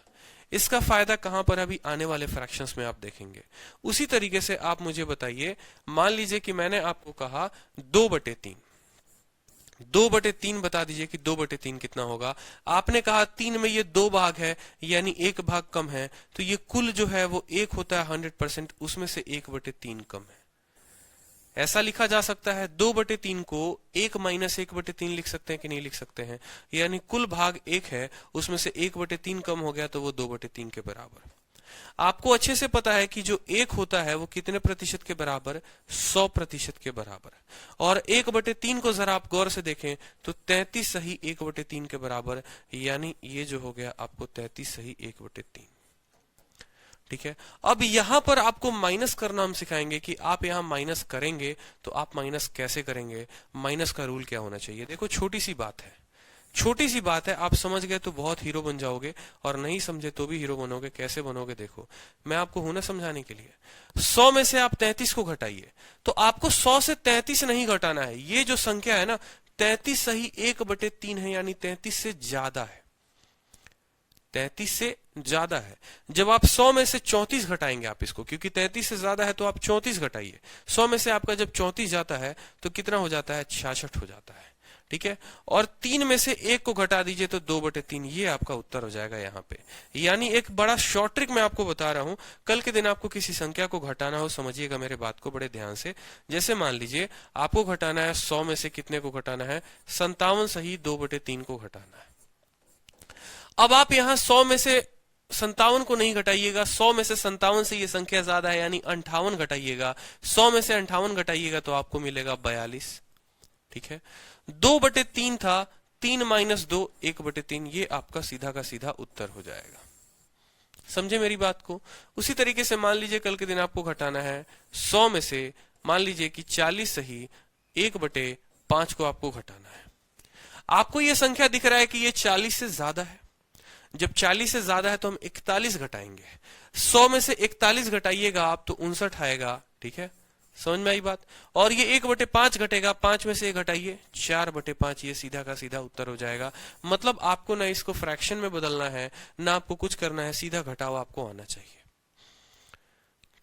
इसका फायदा कहां पर? अभी आने वाले फ्रैक्शंस में आप देखेंगे। उसी तरीके से आप मुझे बताइए, मान लीजिए कि मैंने आपको कहा 2/3, 2/3 बता दीजिए कि 2/3 कितना होगा। आपने कहा 3 में ये 2 भाग है, यानी 1 भाग कम है, तो ये कुल जो है वो 1 होता है 100%, उसमें से 1/3 कम है। ऐसा लिखा जा सकता है, 2/3 को 1 माइनस 1/3 लिख सकते हैं कि नहीं लिख सकते हैं? यानी कुल भाग 1 है, उसमें से 1/3 कम हो गया तो वो 2/3 के बराबर। आपको अच्छे से पता है कि जो 1 होता है वो कितने प्रतिशत के बराबर? 100% के बराबर। और 1/3 को जरा आप गौर से देखें तो 33 सही 1/3 के बराबर, यानी ये जो हो गया आपको 33 सही 1/3। ठीक है, अब यहां पर आपको माइनस करना हम सिखाएंगे कि आप यहां माइनस करेंगे तो आप माइनस कैसे करेंगे, माइनस का रूल क्या होना चाहिए। देखो छोटी सी बात है, छोटी सी बात है, आप समझ गए तो बहुत हीरो बन जाओगे, और नहीं समझे तो भी हीरो बनोगे। कैसे बनोगे? देखो मैं आपको हूं ना समझाने के लिए। 100 में से आप 33 को घटाइए, तो आपको 100 से 33 नहीं घटाना है। ये जो संख्या है ना, 33 सही 1/3 है, यानी 33 से ज्यादा है, 33 से ज्यादा है। जब आप 100 में से 34 घटाएंगे आप इसको, क्योंकि 33 से ज्यादा है तो आप 34 घटाइए। 100 में से आपका जब 34 जाता है तो कितना हो जाता है? 66 हो जाता है। ठीक है, और 3 में से 1 को घटा दीजिए तो 2/3, ये आपका उत्तर हो जाएगा यहाँ पे। यानी एक बड़ा शॉर्ट ट्रिक मैं आपको बता रहा हूं, कल के दिन आपको किसी संख्या को घटाना हो, समझिएगा मेरे बात को बड़े ध्यान से। जैसे मान लीजिए आपको घटाना है 100 में से कितने को घटाना है? 57 सही 2/3 को घटाना है। अब आप यहां 100 में से 57 को नहीं घटाइएगा, 100 में से 57 से ये संख्या ज्यादा है यानी 58 घटाइएगा, 100 में से 58 घटाइएगा तो आपको मिलेगा 42। ठीक है, 2/3 था, 3 - 2 1/3, ये आपका सीधा का सीधा उत्तर हो जाएगा। समझे मेरी बात को? उसी तरीके से मान लीजिए कल के दिन आपको घटाना है 100 में से, मान लीजिए कि 40 सही 1/5 को आपको घटाना है। आपको यह संख्या दिख रहा है कि ये 40 से ज्यादा है। जब 40 से ज्यादा है तो हम 41 घटाएंगे। 100 में से 41 घटाइएगा आप तो 59 आएगा। ठीक है, समझ में आई बात? और ये 1/5 घटेगा, 5 में से 1 घटाइए, 4/5, ये सीधा का सीधा उत्तर हो जाएगा। मतलब आपको ना इसको फ्रैक्शन में बदलना है, ना आपको कुछ करना है, सीधा घटाव आपको आना चाहिए।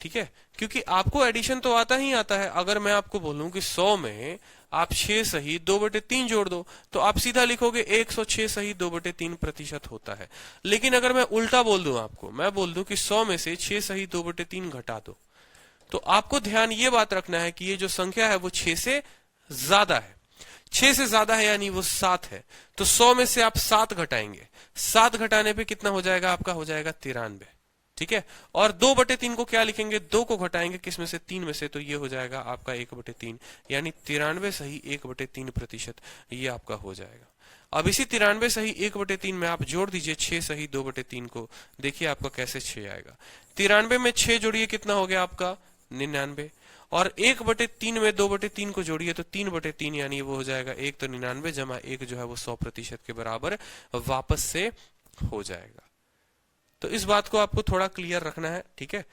ठीक है, क्योंकि आपको एडिशन तो आता ही आता है। अगर मैं आपको बोलूं कि 100 में आप 6 सही 2/3 जोड़ दो तो आप सीधा लिखोगे 106 सही 2/3% होता है। लेकिन अगर मैं उल्टा बोल दूं आपको, मैं बोल दूं कि 100 में से 6 सही 2/3 घटा दो, तो आपको ध्यान ये बात रखना है कि ये जो संख्या है वो 6 से ज्यादा है। 6 से ज्यादा है यानी वो 7 है, तो 100 में से आप 7 घटाएंगे। 7 घटाने पे कितना हो जाएगा आपका? हो जाएगा 93। ठीक है, और 2/3 को क्या लिखेंगे? 2 को घटाएंगे किस में से? 3 में से, तो ये हो जाएगा आपका 1/3 यानी 93 सही 1/3%, ये आपका हो जाएगा। अब इसी 93 सही 1/3 में आप जोड़ दीजिए 6 सही 2/3 को, देखिए आपका कैसे 6 आएगा। 93 में 6 जोड़िए, कितना हो गया आपका? 99। और 1/3 में 2/3 को जोड़िए तो 3/3 यानी वो हो जाएगा 1, तो 99 जमा 1 जो है वो 100% के बराबर वापस से हो जाएगा। तो इस बात को आपको थोड़ा क्लियर रखना है। ठीक है,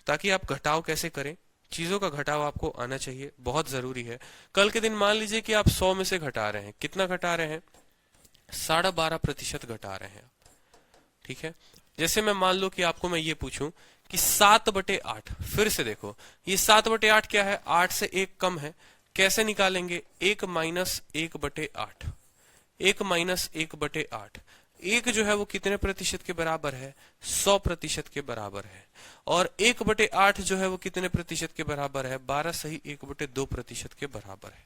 ताकि आप घटाव कैसे करें, चीजों का घटाव आपको आना चाहिए, बहुत जरूरी है। कल के दिन मान लीजिए कि आप 100 में से घटा रहे हैं, कितना घटा रहे हैं? 12.5% घटा रहे हैं। ठीक है, जैसे मैं मान लो कि आपको मैं ये पूछूं कि 7/8, फिर से देखो ये 7/8 क्या है? 8 से 1 कम है। कैसे निकालेंगे? 1 - 1/8, 1 - 1/8। 1 जो है वो कितने प्रतिशत के बराबर है? 100% के बराबर है। और 1/8 जो है वो कितने प्रतिशत के बराबर है? 12 सही 1/2% के बराबर है।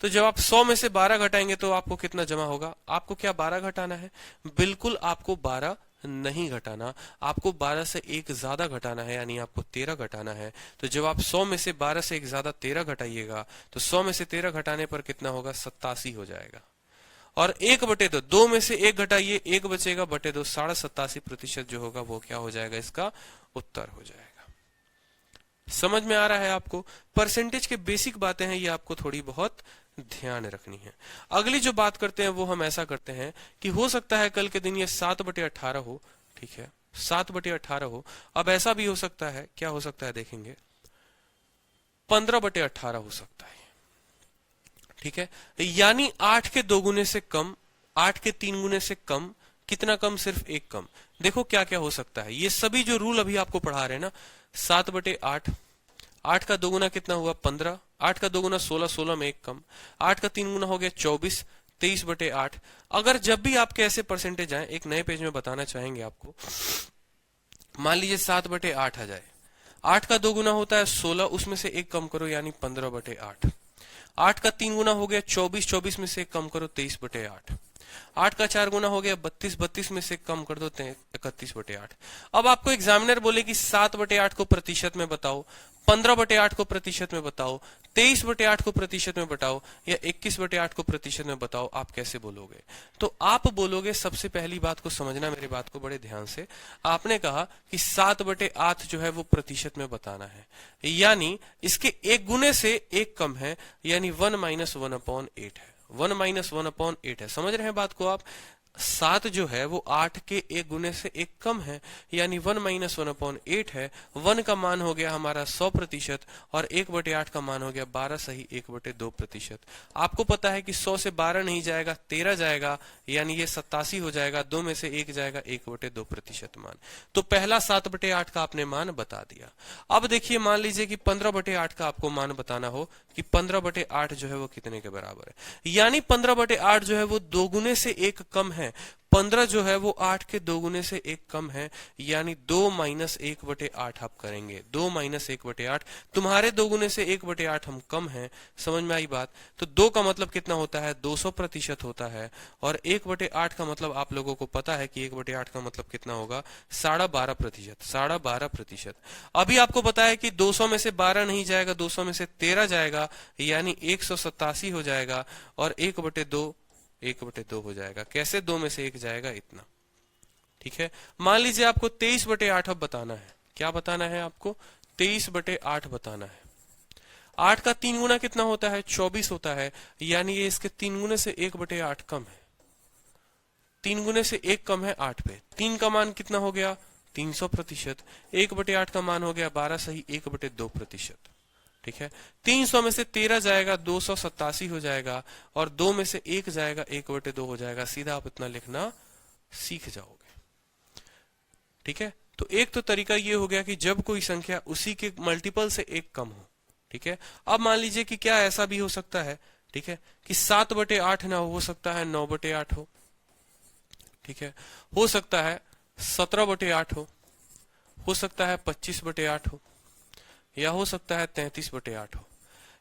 तो जब आप 100 में से 12 घटाएंगे तो आपको कितना जमा होगा? आपको क्या 12 घटाना है? बिल्कुल आपको 12 नहीं घटाना, आपको 12 से 1 ज्यादा घटाना है, यानी आपको 13 घटाना है। तो जब आप 100 में से 12 से 1 ज्यादा 13 घटाइएगा तो 100 में से 13 घटाने पर कितना होगा? 87 हो जाएगा। और 1/2, 2 में से 1 घटाइए, 1 बचेगा, बटे 2, 87% जो होगा वो क्या हो जाएगा? इसका उत्तर हो जाएगा। समझ में आ रहा है आपको? परसेंटेज के बेसिक बातें हैं, ये आपको थोड़ी बहुत ध्यान रखनी है। अगली जो बात करते हैं वो हम ऐसा करते हैं कि हो सकता है कल के दिन ये 7/18 हो। ठीक है, 7/18 हो। अब ऐसा भी हो सकता है, क्या हो सकता है देखेंगे, 15/18 हो सकता है। ठीक है, यानी 8 के 2 गुने से कम, 8 के 3 गुने से कम। कितना कम? सिर्फ 1 कम। देखो क्या क्या हो सकता है, ये सभी जो रूल अभी आपको पढ़ा रहे हैं ना, 7/8, 8 का 2 गुना कितना हुआ? 15, 8 का 2 गुना 16, 16 में 1 कम, 8 का 3 गुना हो गया 24, 23/8। अगर जब भी आपके ऐसे परसेंटेज आए, एक नए पेज में बताना चाहेंगे आपको, मान लीजिए 7/8 आ जाए, 8 का 2 गुना होता है 16, उसमें से 1 कम करो यानी 15/8। 8 का 3 गुना हो गया 24, 24 में से 1 कम करो 23/8। 8 का 4 गुना हो गया 32, 32 में से कम कर दो 31/8। अब आपको एग्जामिनर बोले कि 7/8 को प्रतिशत में बताओ, 15/8 को प्रतिशत में बताओ, 23/8 को प्रतिशत में बताओ, या 21/8 को प्रतिशत में बताओ, आप कैसे बोलोगे? तो आप बोलोगे, सबसे पहली बात को समझना, मेरी बात को बड़े ध्यान से। आपने कहा कि 7/8 जो है वो प्रतिशत में बताना है, यानी इसके 1 गुने से 1 कम है, यानी 1 - 1/8 है। 1 - 1/8 है। समझ रहे हैं बात को आप? 7 जो है वो 8 के 1 गुने से 1 कम है, यानी 1 - 1/8 है। 1 का मान हो गया हमारा 100% और 1/8 का मान हो गया 12 सही 1/2%। आपको पता है कि 100 से 12 नहीं जाएगा, 13 जाएगा, यानी ये 87 हो जाएगा। 2 में से 1 जाएगा, 1/2% मान। तो पहला 7/8 का आपने मान बता दिया। अब देखिए, मान लीजिए कि 15/8 का आपको मान बताना हो कि 15/8 जो है वो कितने के बराबर है, यानी 15/8 जो है वो 2 गुने से 1 कम है, हैं। 15 जो है वो 8 के 2 गुने से 1 कम है, यानी 2 माइनस 1/8 आप करेंगे। 2 माइनस 1/8, तुम्हारे 2 गुने से 1/8 हम कम हैं। समझ में आई बात? तो 2 का मतलब कितना होता है? 200% होता है। और 1/8 का मतलब आप लोगों को पता है कि 1/8 का मतलब कितना होगा? 12.5%। 12.5%। अभी आपको पता है कि 200 में से 12 नहीं जाएगा, 200 में से 13 जाएगा, यानी 187 हो जाएगा। और 1/2 हो जाएगा। कैसे? 2 में से 1 जाएगा, इतना। ठीक है। मान लीजिए आपको 23/8 अब बताना है। क्या बताना है आपको? 23/8 बताना है। 8 का 3 गुना कितना होता है? 24 होता है, यानी ये इसके 3 गुने से 1/8 कम है। 3 गुने से 1 कम है 8 पे। 3 का मान कितना हो गया? 300%। 1/8 का मान हो गया 12 सही 1/2%। ठीक है। 300 में से 13 जाएगा, 287 हो जाएगा। और 2 में से 1 जाएगा, 1/2 हो जाएगा। सीधा आप इतना लिखना सीख जाओगे। ठीक है। तो एक तो तरीका ये हो गया कि जब कोई संख्या उसी के मल्टीपल से 1 कम हो। ठीक है। अब मान लीजिए कि क्या ऐसा भी हो सकता है, ठीक है, कि 7/8 ना हो सकता है 9/8 ठीक है, हो सकता है 17/8 हो सकता है 25/8 या हो सकता है 33/8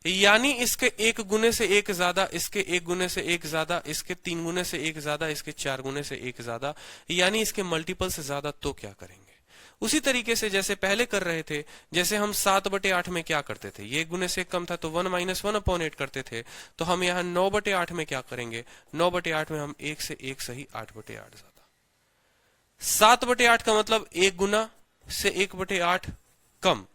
यानी इसके 1 गुने से 1 ज्यादा, इसके 1 गुने से 1 ज्यादा, इसके 3 गुने से 1 ज्यादा, इसके 4 गुने से 1 ज्यादा, यानी इसके मल्टीपल से ज्यादा। तो क्या करेंगे? उसी तरीके से जैसे पहले कर रहे थे, जैसे हम 7/8 में क्या करते थे? ये 1 गुने से 1 कम था तो 1 माइनस 1/8 करते थे। तो हम यहाँ 9/8 में क्या करेंगे? 9/8 में हम 1 से 1 सही 8/8 ज्यादा। 7/8 का मतलब 1 गुना से 1/8 कम।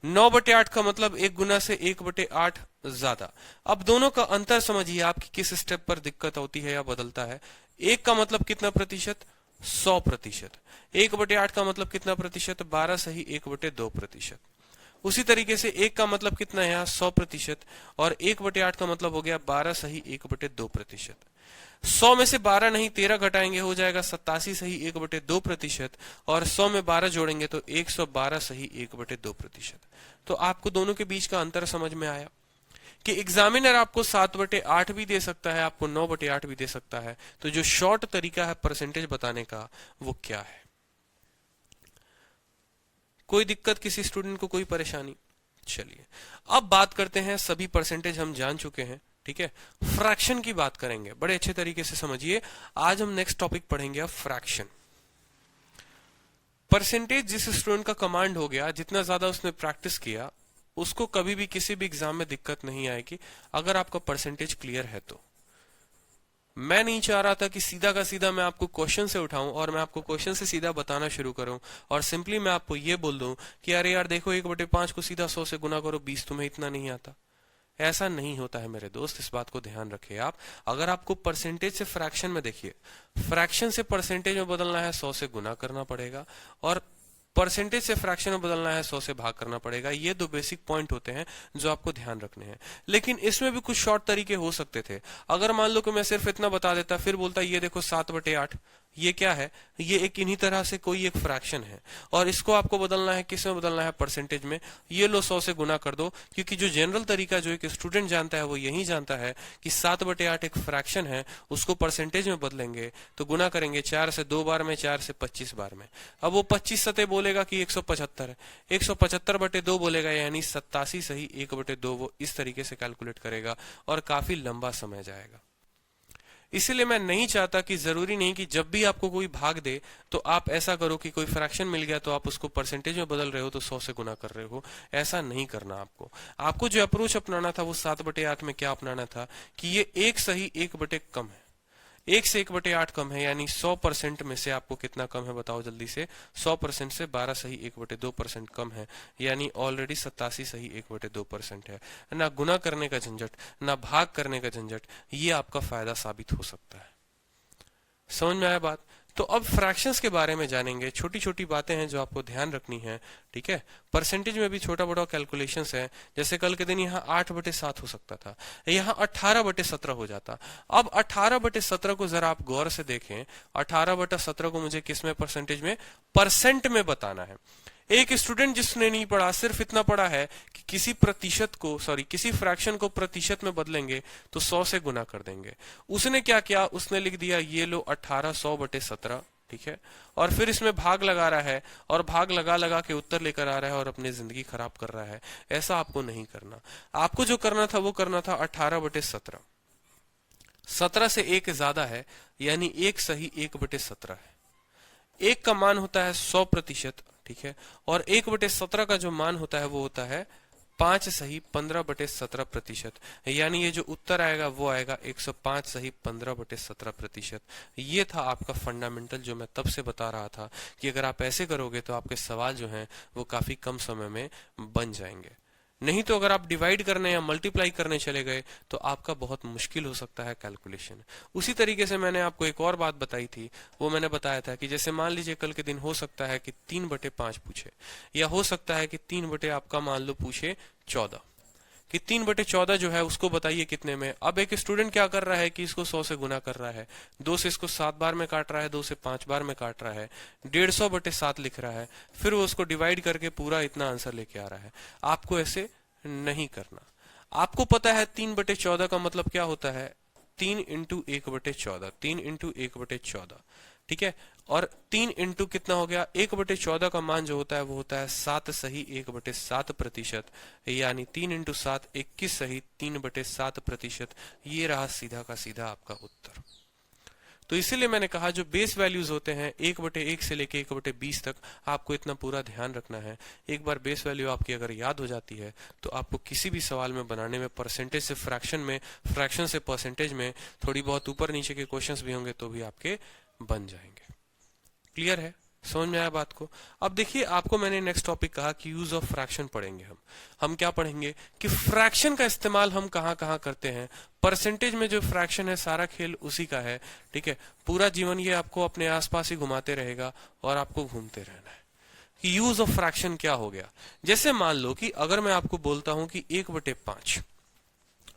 9/8 का मतलब 1 गुना से 1/8 ज्यादा। अब दोनों का अंतर समझिए, आपकी किस स्टेप पर दिक्कत होती है या बदलता है। 1 का मतलब कितना प्रतिशत? 100%। 1/8 का मतलब कितना प्रतिशत? 12 सही 1/2%। उसी तरीके से 1 का मतलब कितना है यहाँ? 100%। और 1/8 का मतलब हो गया 12 सही 1/2%। 100 में से 12 नहीं 13 घटाएंगे, हो जाएगा 87 सही 1/2%। और 100 में 12 जोड़ेंगे तो 112 सही 1/2%। तो आपको दोनों के बीच का अंतर समझ में आया कि एग्जामिनर आपको 7/8 भी दे सकता है, आपको 9/8 भी दे सकता है। तो जो शॉर्ट तरीका है परसेंटेज बताने का, वो क्या है? कोई दिक्कत? किसी स्टूडेंट को कोई परेशानी? चलिए अब बात करते हैं, सभी परसेंटेज हम जान चुके हैं। ठीक है। फ्रैक्शन की बात करेंगे, बड़े अच्छे तरीके से समझिए। आज हम नेक्स्ट टॉपिक पढ़ेंगे अब फ्रैक्शन। परसेंटेज जिस स्टूडेंट का कमांड हो गया, जितना ज्यादा उसने प्रैक्टिस किया, उसको कभी भी किसी भी एग्जाम में दिक्कत नहीं आएगी अगर आपका परसेंटेज क्लियर है तो। मैं नहीं चाह रहा था कि सीधा का सीधा मैं आपको क्वेश्चन से उठाऊं और मैं आपको क्वेश्चन से सीधा बताना शुरू करूं और सिंपली मैं आपको ये बोल दूं कि अरे यार देखो 1/5 को सीधा 100 से गुना करो, 20 तुम्हें इतना नहीं आता। ऐसा नहीं होता है मेरे दोस्त, इस बात को ध्यान रखिए आप। अगर आपको परसेंटेज से फ्रैक्शन में, देखिए फ्रैक्शन से परसेंटेज में बदलना है 100 से गुना करना पड़ेगा, और परसेंटेज से फ्रैक्शन में बदलना है 100 से भाग करना पड़ेगा। ये दो बेसिक पॉइंट होते हैं जो आपको ध्यान रखने हैं। लेकिन इसमें भी कुछ शॉर्ट तरीके हो सकते थे। अगर मान लो कि मैं सिर्फ इतना बता देता, फिर बोलता ये देखो 7/8, ये क्या है? ये एक इन्हीं तरह से कोई एक फ्रैक्शन है और इसको आपको बदलना है, किस में बदलना है? परसेंटेज में। ये लो 100 से गुना कर दो, क्योंकि जो जनरल तरीका जो एक स्टूडेंट जानता है वो यही जानता है कि 7/8 एक फ्रैक्शन है, उसको परसेंटेज में बदलेंगे तो गुना करेंगे 4 से 2 बार में, 4 से 25 बार में। अब वो 25 सतह बोलेगा कि 175 है, 175/2 बोलेगा यानी 87 सही 1/2। वो इस तरीके से कैलकुलेट करेगा और काफी लंबा समय जाएगा। इसीलिए मैं नहीं चाहता कि जरूरी नहीं कि जब भी आपको कोई भाग दे तो आप ऐसा करो कि कोई फ्रैक्शन मिल गया तो आप उसको परसेंटेज में बदल रहे हो तो 100 से गुना कर रहे हो। ऐसा नहीं करना आपको जो अप्रोच अपनाना था वो 7/8 में क्या अपनाना था कि ये 1 सही 1/, कम है। 1 से 1/8 कम है, यानी 100% में से आपको कितना कम है बताओ जल्दी से? 100% से 12 सही 1/2% कम है, यानी ऑलरेडी 87 सही 1/2% है। ना गुना करने का झंझट, ना भाग करने का झंझट, ये आपका फायदा साबित हो सकता है। समझ में आया बात? तो अब फ्रैक्शंस के बारे में जानेंगे। छोटी छोटी बातें हैं जो आपको ध्यान रखनी है। ठीक है। परसेंटेज में भी छोटा बड़ा कैलकुलेशंस है। जैसे कल के दिन यहाँ 8/7 हो सकता था, यहाँ 18/17 हो जाता। अब 18/17 को जरा आप गौर से देखें। 18/17 को मुझे किस में? परसेंटेज में, परसेंट में बताना है। एक स्टूडेंट जिसने नहीं पढ़ा, सिर्फ इतना पढ़ा है कि किसी फ्रैक्शन को प्रतिशत में बदलेंगे तो 100 से गुना कर देंगे। उसने क्या किया, उसने लिख दिया ये लो 1800/17, ठीक है, और फिर इसमें भाग लगा रहा है और भाग लगा लगा के उत्तर लेकर आ रहा है और अपनी जिंदगी खराब कर रहा है। ऐसा आपको नहीं करना। आपको जो करना था वो करना था 18/17। 17 से 1 ज्यादा है, यानी 1 सही 1/17 है। 1 का मान होता है 100%, ठीक है, और 1/17 का जो मान होता है वो होता है 5 सही 15/17%, यानी ये जो उत्तर आएगा वो आएगा 105 सही 15/17%। ये था आपका फंडामेंटल, जो मैं तब से बता रहा था कि अगर आप ऐसे करोगे तो आपके सवाल जो हैं वो काफी कम समय में बन जाएंगे। नहीं तो अगर आप डिवाइड करने या मल्टीप्लाई करने चले गए तो आपका बहुत मुश्किल हो सकता है कैलकुलेशन। उसी तरीके से मैंने आपको एक और बात बताई थी, वो मैंने बताया था कि जैसे मान लीजिए कल के दिन हो सकता है कि 3/5 पूछे, या हो सकता है कि 3 बटे आपका मान लो पूछे 14, कि 3/14 जो है उसको बताइए कितने में। अब एक स्टूडेंट क्या कर रहा है कि इसको 100 से गुना कर रहा है, 2 से इसको 7 बार में काट रहा है, 2 से 5 बार में काट रहा है, 150/7 लिख रहा है, फिर वो उसको डिवाइड करके पूरा इतना आंसर लेके आ रहा है। आपको ऐसे नहीं करना। आपको पता है 3/14 का मतलब क्या होता है, 3 इंटू 1/14, 3 इंटू 1/14, ठीक है, और 3 इंटू कितना हो गया, 1/14 का मान जो होता है वो होता है 7 सही 1/7%, यानी 3 इंटू 7 21 सही 3/7%। ये रहा सीधा का सीधा आपका उत्तर। तो इसीलिए मैंने कहा जो बेस वैल्यूज होते हैं 1/1 से लेके 1/20 तक, आपको इतना पूरा ध्यान रखना है। एक बार बेस वैल्यू आपकी अगर याद हो जाती है तो आपको किसी भी सवाल में बनाने में, परसेंटेज से फ्रैक्शन में, फ्रैक्शन से परसेंटेज में, थोड़ी बहुत ऊपर नीचे के क्वेश्चंस भी होंगे तो भी आपके बन जाएंगे। क्लियर है, समझ में आया बात को। अब देखिए, आपको मैंने नेक्स्ट टॉपिक कहा कि यूज ऑफ फ्रैक्शन पढ़ेंगे हम क्या पढ़ेंगे कि फ्रैक्शन का इस्तेमाल हम कहां कहां करते हैं। परसेंटेज में जो फ्रैक्शन है सारा खेल उसी का है, ठीक है। पूरा जीवन ये आपको अपने आसपास ही घुमाते रहेगा और आपको घूमते रहना है कि यूज ऑफ फ्रैक्शन क्या हो गया। जैसे मान लो कि अगर मैं आपको बोलता हूं कि 1/5,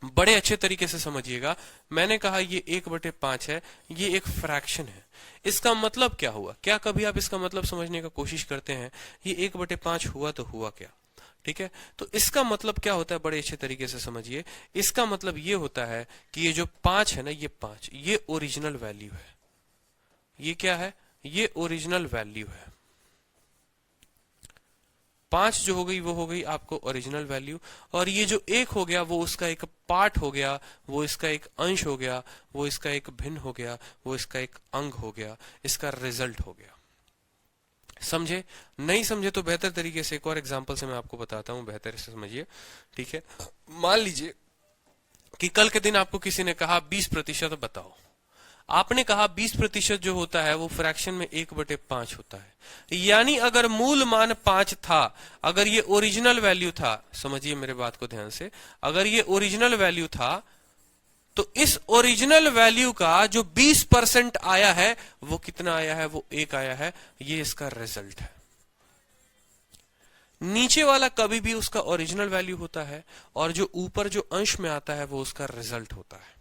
बड़े अच्छे तरीके से समझिएगा, मैंने कहा ये 1/5 है, ये एक फ्रैक्शन है। इसका मतलब क्या हुआ, क्या कभी आप इसका मतलब समझने का कोशिश करते हैं, ये 1/5 हुआ तो हुआ क्या, ठीक है। तो इसका मतलब क्या होता है, बड़े अच्छे तरीके से समझिए। इसका मतलब ये होता है कि ये जो 5 है ना, ये 5 ये ओरिजिनल वैल्यू है। ये क्या है, ये ओरिजिनल वैल्यू है। 5 जो हो गई वो हो गई आपको ओरिजिनल वैल्यू, और ये जो 1 हो गया वो उसका एक पार्ट हो गया, वो इसका एक अंश हो गया, वो इसका एक भिन्न हो गया, वो इसका एक अंग हो गया, इसका रिजल्ट हो गया। समझे? नहीं समझे तो बेहतर तरीके से एक और एग्जांपल से मैं आपको बताता हूं, बेहतर से समझिए, ठीक है। मान लीजिए कि कल के दिन आपको किसी ने कहा 20% बताओ। आपने कहा 20% जो होता है वो फ्रैक्शन में 1/5 होता है, यानी अगर मूल मान 5 था, अगर ये ओरिजिनल वैल्यू था, समझिए मेरे बात को ध्यान से, अगर ये ओरिजिनल वैल्यू था तो इस ओरिजिनल वैल्यू का जो 20% आया है वो कितना आया है, वो 1 आया है। ये इसका रिजल्ट है। नीचे वाला कभी भी उसका ओरिजिनल वैल्यू होता है और जो ऊपर जो अंश में आता है वो उसका रिजल्ट होता है।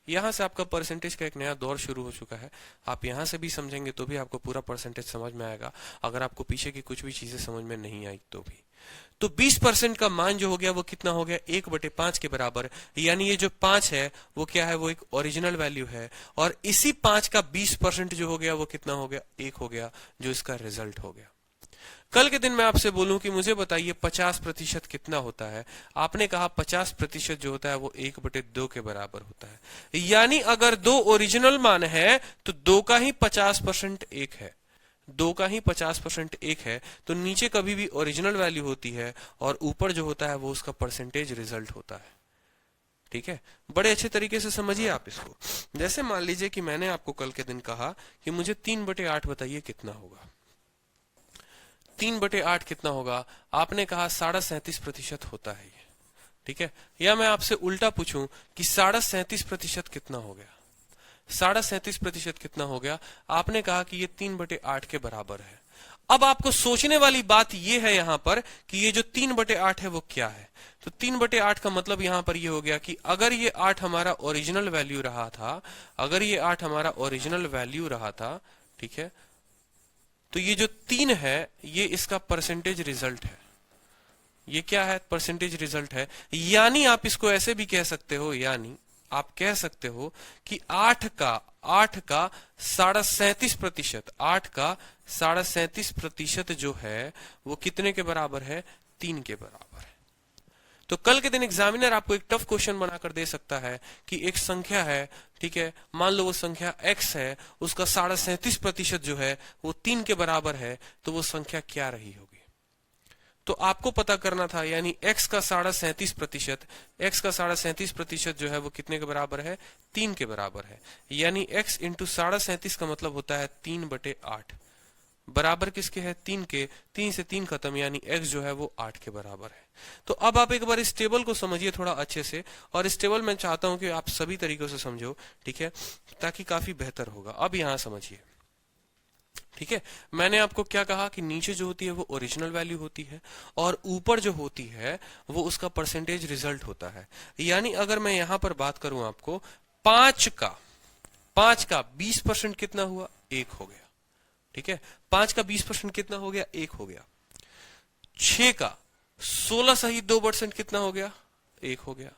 यहां से आपका परसेंटेज का एक नया दौर शुरू हो चुका है। आप यहां से भी समझेंगे तो भी आपको पूरा परसेंटेज समझ में आएगा, अगर आपको पीछे की कुछ भी चीजें समझ में नहीं आई तो भी। तो 20% का मान जो हो गया वो कितना हो गया, 1/5 के बराबर, यानी ये जो 5 है वो क्या है, वो एक ओरिजिनल वैल्यू है, और इसी 5 का 20% जो हो गया वो कितना हो गया, 1 हो गया, जो इसका रिजल्ट हो गया। कल के दिन मैं आपसे बोलूं कि मुझे बताइए 50% कितना होता है, आपने कहा 50% जो होता है वो 1/2 के बराबर होता है, यानी अगर 2 ओरिजिनल मान है तो 2 का ही 50% 1 है, 2 का ही 50% 1 है, तो नीचे कभी भी ओरिजिनल वैल्यू होती है और ऊपर जो होता है वो उसका परसेंटेज रिजल्ट होता है, ठीक है। बड़े अच्छे तरीके से समझिए आप इसको। जैसे मान लीजिए कि मैंने आपको कल के दिन कहा कि मुझे 3/8 बताइए कितना होगा। 3/8 कितना होगा, आपने कहा 37.5% होता है ये, ठीक है। या मैं आपसे उल्टा पूछूं कि 37.5% कितना हो गया, 37.5% कितना हो गया, आपने कहा कि ये 3/8 के बराबर है। अब आपको सोचने वाली बात यह है यहां पर कि ये जो 3/8 है वो क्या है। तो 3/8 का मतलब यहां पर ये हो गया कि अगर ये 8 हमारा ओरिजिनल वैल्यू रहा था, अगर ये 8 हमारा ओरिजिनल वैल्यू रहा था, ठीक है, तो ये जो 3 है ये इसका परसेंटेज रिजल्ट है। ये क्या है? परसेंटेज रिजल्ट है। यानी आप इसको ऐसे भी कह सकते हो, यानी आप कह सकते हो कि 8 का 37.5%, 8 का 37.5% जो है वो कितने के बराबर है? 3 के बराबर है। तो कल के दिन एग्जामिनर आपको एक टफ क्वेश्चन बनाकर दे सकता है कि एक संख्या है, ठीक है, मान लो वो संख्या x है, उसका 37.5% जो है वो 3 के बराबर है, तो वो संख्या क्या रही होगी? तो आपको पता करना था, यानी x का 37.5%, x का 37.5% जो है वो कितने के बराबर है? 3 के बराबर है। यानी x इंटू 37.5 का मतलब होता है 3/8, बराबर किसके है? 3 के। 3 से 3 खत्म, यानी x जो है वो 8 के बराबर है। तो अब आप एक बार इस टेबल को समझिए थोड़ा अच्छे से, और इस टेबल में चाहता हूं कि आप सभी तरीकों से समझो, ठीक है, ताकि काफी बेहतर होगा। अब यहां समझिए, ठीक है, मैंने आपको क्या कहा कि नीचे जो होती है वो ओरिजिनल वैल्यू होती है, और ऊपर जो होती है वो उसका परसेंटेज रिजल्ट होता है। यानी अगर मैं यहां पर बात करूं आपको, 5 का 20% कितना हुआ? 1 हो गया, ठीक है। 5 का 20% कितना हो गया? 1 हो गया। 6 का 16 सही 2% कितना हो गया? 1 हो गया।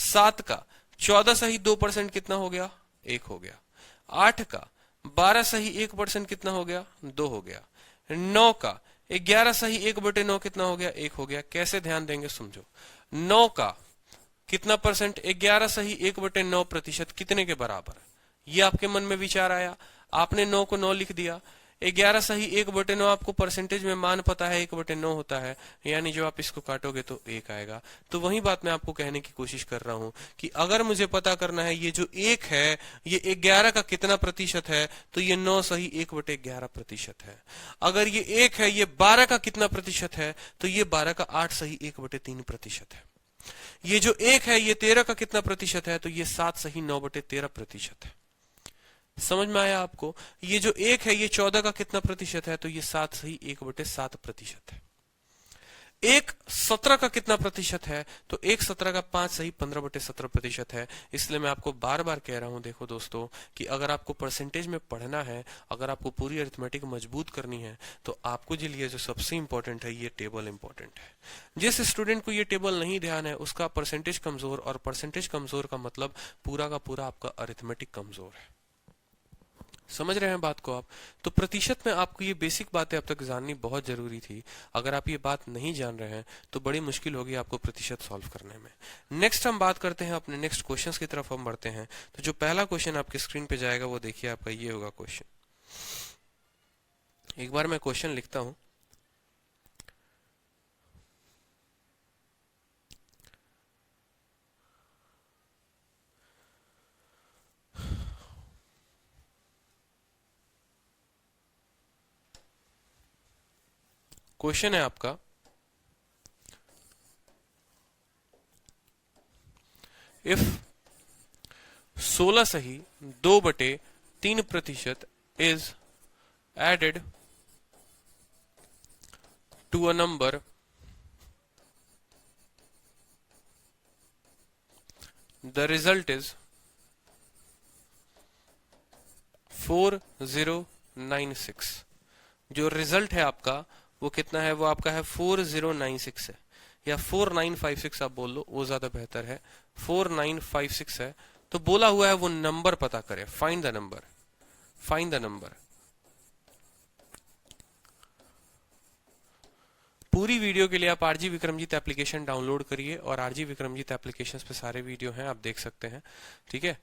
7 का 14 सही 2% कितना हो गया? 1 हो गया। 8 का 12 सही 1% कितना हो गया? 2 हो गया। 9 का 11 सही 1/9 कितना हो गया? 1 हो गया। कैसे ध्यान देंगे समझो। 9 का कितना परसेंट? 11 सही 1/9% कितने के बराबर? ये आपके मन में विचार आया, आपने 9 को 9 लिख दिया। 11 सही 1/9 आपको परसेंटेज में मान पता है 1/9 होता है, यानी जो आप इसको काटोगे तो 1 आएगा। तो वही बात मैं आपको कहने की कोशिश कर रहा हूं कि अगर मुझे पता करना है ये जो 1 है ये 11 का कितना प्रतिशत है, तो ये 9 सही 1/11% है। अगर ये 1 है ये 12 का कितना प्रतिशत है, तो ये 12 का 8 सही 1/3% है। ये जो 1 है ये 13 का कितना प्रतिशत है, तो ये 7 सही 9/13% है। समझ में आया आपको? ये जो 1 है ये 14 का कितना प्रतिशत है, तो ये 7 सही 1/7% है। 1 17 का कितना प्रतिशत है, तो 1 17 का 5 सही 15/17% है। इसलिए मैं आपको बार बार कह रहा हूं, देखो दोस्तों, कि अगर आपको परसेंटेज में पढ़ना है, अगर आपको पूरी अरिथमेटिक मजबूत करनी है, तो आपको जो लिए जो सबसे इंपॉर्टेंट है ये टेबल इंपॉर्टेंट है। जिस स्टूडेंट को ये टेबल नहीं ध्यान है उसका परसेंटेज कमजोर, और परसेंटेज कमजोर का मतलब पूरा का पूरा आपका अरिथमेटिक कमजोर है। समझ रहे हैं बात को आप? तो प्रतिशत में आपको ये बेसिक बातें अब तक जाननी बहुत जरूरी थी। अगर आप ये बात नहीं जान रहे हैं तो बड़ी मुश्किल होगी आपको प्रतिशत सॉल्व करने में। नेक्स्ट हम बात करते हैं, अपने नेक्स्ट क्वेश्चंस की तरफ हम बढ़ते हैं। तो जो पहला क्वेश्चन आपके स्क्रीन पे जाएगा वो देखिए आपका ये होगा क्वेश्चन। एक बार मैं क्वेश्चन लिखता हूं। क्वेश्चन है आपका, इफ 16 सही 2/3% is added to a number the result is 4096। जो रिजल्ट है आपका वो कितना है? वो आपका है 4096 है, या 4956 आप बोल लो, वो ज्यादा बेहतर है। 4956 है। तो बोला हुआ है वो नंबर पता करें, find the number, find the number. पूरी वीडियो के लिए आप आरजी विक्रमजीत एप्लीकेशन डाउनलोड करिए, और आरजी विक्रमजीत एप्लीकेशन पे सारे वीडियो हैं, आप देख सकते हैं, ठीक है।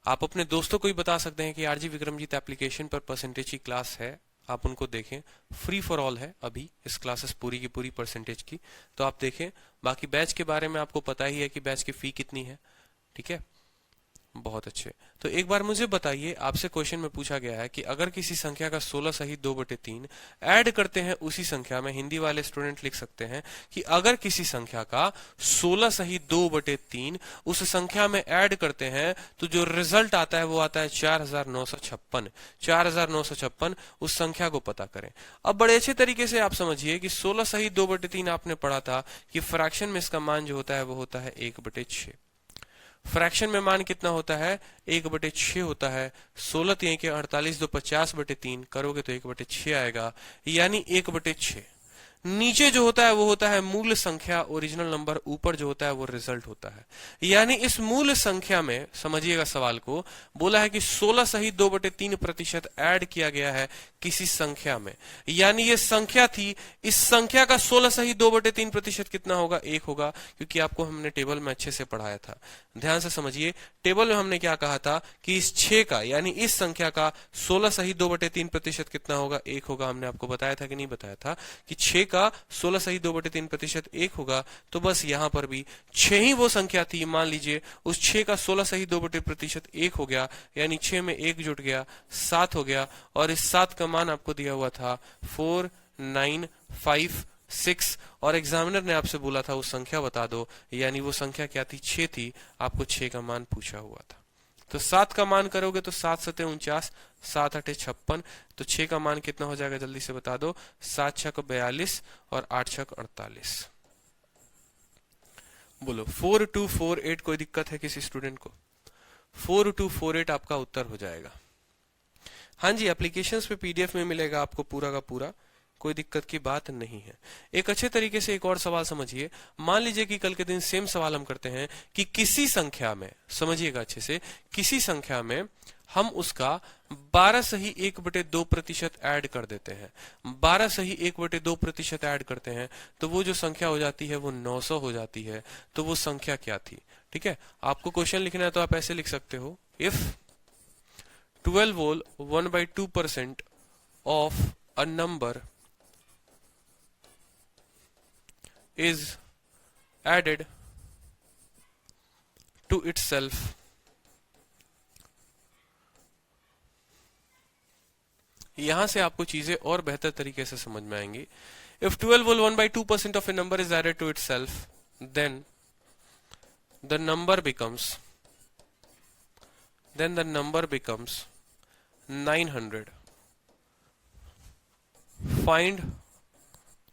आप अपने दोस्तों को भी बता सकते हैं कि आरजी विक्रमजीत एप्लीकेशन पर परसेंटेज की क्लास है, आप उनको देखें। फ्री फॉर ऑल है अभी इस क्लासेस पूरी की पूरी परसेंटेज की, तो आप देखें। बाकी बैच के बारे में आपको पता ही है कि बैच की फी कितनी है, ठीक है। बहुत अच्छे। तो एक बार मुझे बताइए, आपसे क्वेश्चन में पूछा गया है कि अगर किसी संख्या का 16 सही 2/3 ऐड करते हैं उसी संख्या में, हिंदी वाले स्टूडेंट लिख सकते हैं कि अगर किसी संख्या का 16 सही 2/3 उस संख्या में ऐड करते हैं तो जो रिजल्ट आता है वो आता है 4956। 4956 उस संख्या को पता करें। अब बड़े अच्छे तरीके से आप समझिए कि 16 सही 2/3 आपने पढ़ा था कि फ्रैक्शन में इसका मान जो होता है वो होता है 1/6। फ्रैक्शन में मान कितना होता है, 1/6 होता है। 16 3 के 48, 2 50/3 करोगे तो 1/6 आएगा, यानी 1/6। नीचे जो होता है वो होता है मूल संख्या, ओरिजिनल नंबर, ऊपर जो होता है वो रिजल्ट होता है। यानी इस मूल संख्या में समझिएगा सवाल को, बोला है कि 16 सही 2/3% ऐड किया गया है किसी संख्या में, यानी ये संख्या थी, इस संख्या का 16 सही 2/3% कितना होगा, 1 होगा, क्योंकि आपको हमने टेबल में अच्छे से पढ़ाया था। ध्यान से समझिए, टेबल में हमने क्या कहा था कि इस 6 का यानी इस संख्या का 16 सही 2/3% कितना होगा, 1 होगा। हमने आपको बताया था कि नहीं बताया था कि 6 का 16 सही 2/3% 1 होगा। तो बस यहां पर भी 6 ही वो संख्या थी, मान लीजिए उस 6 का 16 सही 2/3% 1 हो गया, यानी 6 में 1 जुट गया, 7 हो गया, और इस 7 का मान आपको दिया हुआ था 4956, और एग्जामिनर ने आपसे बोला था उस संख्या बता दो, यानी वो संख्या क्या थी, 6 थी। आपको 6 का मान पूछा हुआ था। तो 7 का मान करोगे तो 7 7 49, 7 8 56, तो 6 का मान कितना हो जाएगा, जल्दी से बता दो। 7 6 42 और 8 6 48। बोलो 4248, कोई दिक्कत है किसी स्टूडेंट को? 4248 आपका उत्तर हो जाएगा। हाँ जी, एप्लीकेशंस पे पीडीएफ में मिलेगा आपको पूरा का पूरा, कोई दिक्कत की बात नहीं है। एक अच्छे तरीके से एक और सवाल समझिए। मान लीजिए कि कल के दिन सेम सवाल हम करते हैं कि किसी संख्या में, समझिएगा अच्छे से, किसी संख्या में हम उसका 12 सही 1/2% ऐड कर देते हैं। 12 सही 1/2% ऐड करते हैं तो वो जो संख्या हो जाती है वो 900 हो जाती है। तो वो संख्या क्या थी? ठीक है, आपको क्वेश्चन लिखना है तो आप ऐसे लिख सकते हो, if 12 whole 1/2% of a number is added to itself यहां से आपको चीजें और बेहतर तरीके से समझ में आएंगी। If 12 whole 1/2% of a number is added to itself, then the number becomes 900. Find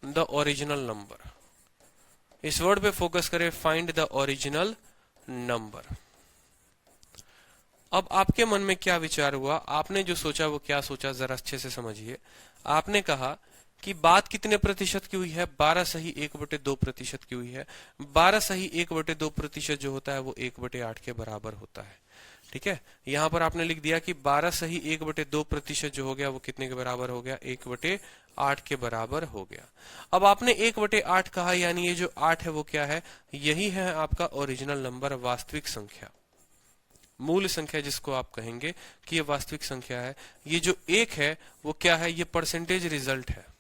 the original number. इस वर्ड पे फोकस करें, फाइंड द ओरिजिनल नंबर। अब आपके मन में क्या विचार हुआ, आपने जो सोचा वो क्या सोचा, जरा अच्छे से समझिए। आपने कहा कि बात कितने प्रतिशत की हुई है, 12 सही 1/2% की हुई है। 12 सही 1/2% जो होता है वो 1/8 के बराबर होता है। ठीक है, यहां पर आपने लिख दिया कि 12 सही 1/2% जो हो गया वो कितने के बराबर हो गया, 1/8 के बराबर हो गया। अब आपने 1/8 कहा, यानी ये जो 8 है वो क्या है, यही है आपका ओरिजिनल नंबर, वास्तविक संख्या, मूल संख्या जिसको आप कहेंगे कि ये वास्तविक संख्या है। ये जो 1 है वो क्या है, ये परसेंटेज रिजल्ट है।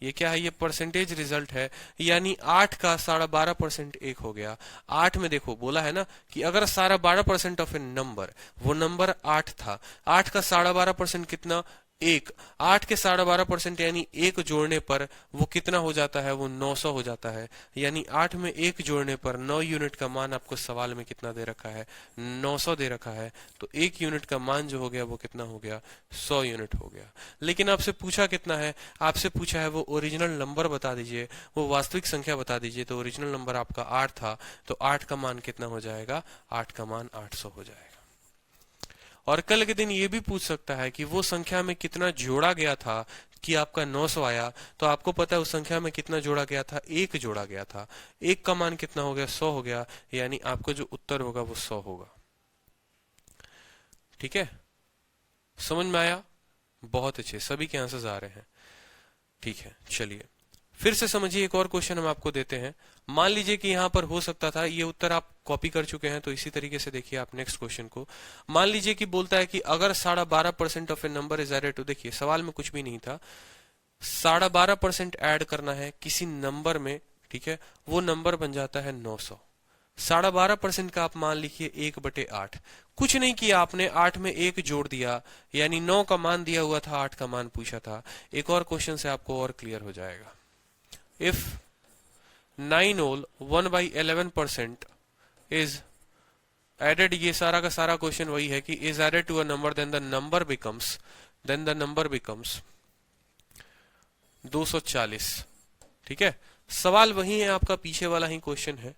ये क्या है, ये परसेंटेज रिजल्ट है, यानी 8 का 12.5% 1 हो गया। 8 में देखो बोला है ना कि अगर 12.5% ऑफ ए नंबर, वो नंबर 8 था, 8 का 12.5% कितना, 1। 8 के 12.5% यानी 1 जोड़ने पर वो कितना हो जाता है, वो 900 हो जाता है। यानी 8 में 1 जोड़ने पर 9 यूनिट का मान आपको सवाल में कितना दे रखा है, 900 दे रखा है। तो 1 यूनिट का मान जो हो गया वो कितना हो गया, 100 यूनिट हो गया। लेकिन आपसे पूछा कितना है, आपसे पूछा है वो ओरिजिनल नंबर बता दीजिए, वो वास्तविक संख्या बता दीजिए। तो ओरिजिनल नंबर आपका 8 था, तो 8 का मान कितना हो जाएगा, 8 का मान 800 हो जाएगा। और कल के दिन ये भी पूछ सकता है कि वो संख्या में कितना जोड़ा गया था कि आपका 900 आया। तो आपको पता है उस संख्या में कितना जोड़ा गया था, 1 जोड़ा गया था। 1 का मान कितना हो गया, 100 हो गया। यानी आपको जो उत्तर होगा वो 100 होगा। ठीक है, समझ में आया? बहुत अच्छे, सभी के आंसर्स आ रहे हैं। ठीक है, चलिए फिर से समझिए, एक और क्वेश्चन हम आपको देते हैं। मान लीजिए कि यहां पर हो सकता था, ये उत्तर आप कॉपी कर चुके हैं, तो इसी तरीके से देखिए आप नेक्स्ट क्वेश्चन को। मान लीजिए कि बोलता है कि अगर 12.5% of a number is added to, देखिए सवाल में कुछ भी नहीं था, 12.5% ऐड करना है किसी नंबर में। ठीक है, वो नंबर बन जाता है 900। 12.5% का आप मान लिखिए 1/8। कुछ नहीं किया आपने, 8 में 1 जोड़ दिया, यानी 9 का मान दिया हुआ था, 8 का मान पूछा था। एक और क्वेश्चन से आपको और क्लियर हो जाएगा। If 9 whole 1/11% is added, ये सारा का सारा क्वेश्चन वही है कि is added to a number, then the number becomes 240। ठीक है, सवाल वही है आपका, पीछे वाला ही क्वेश्चन है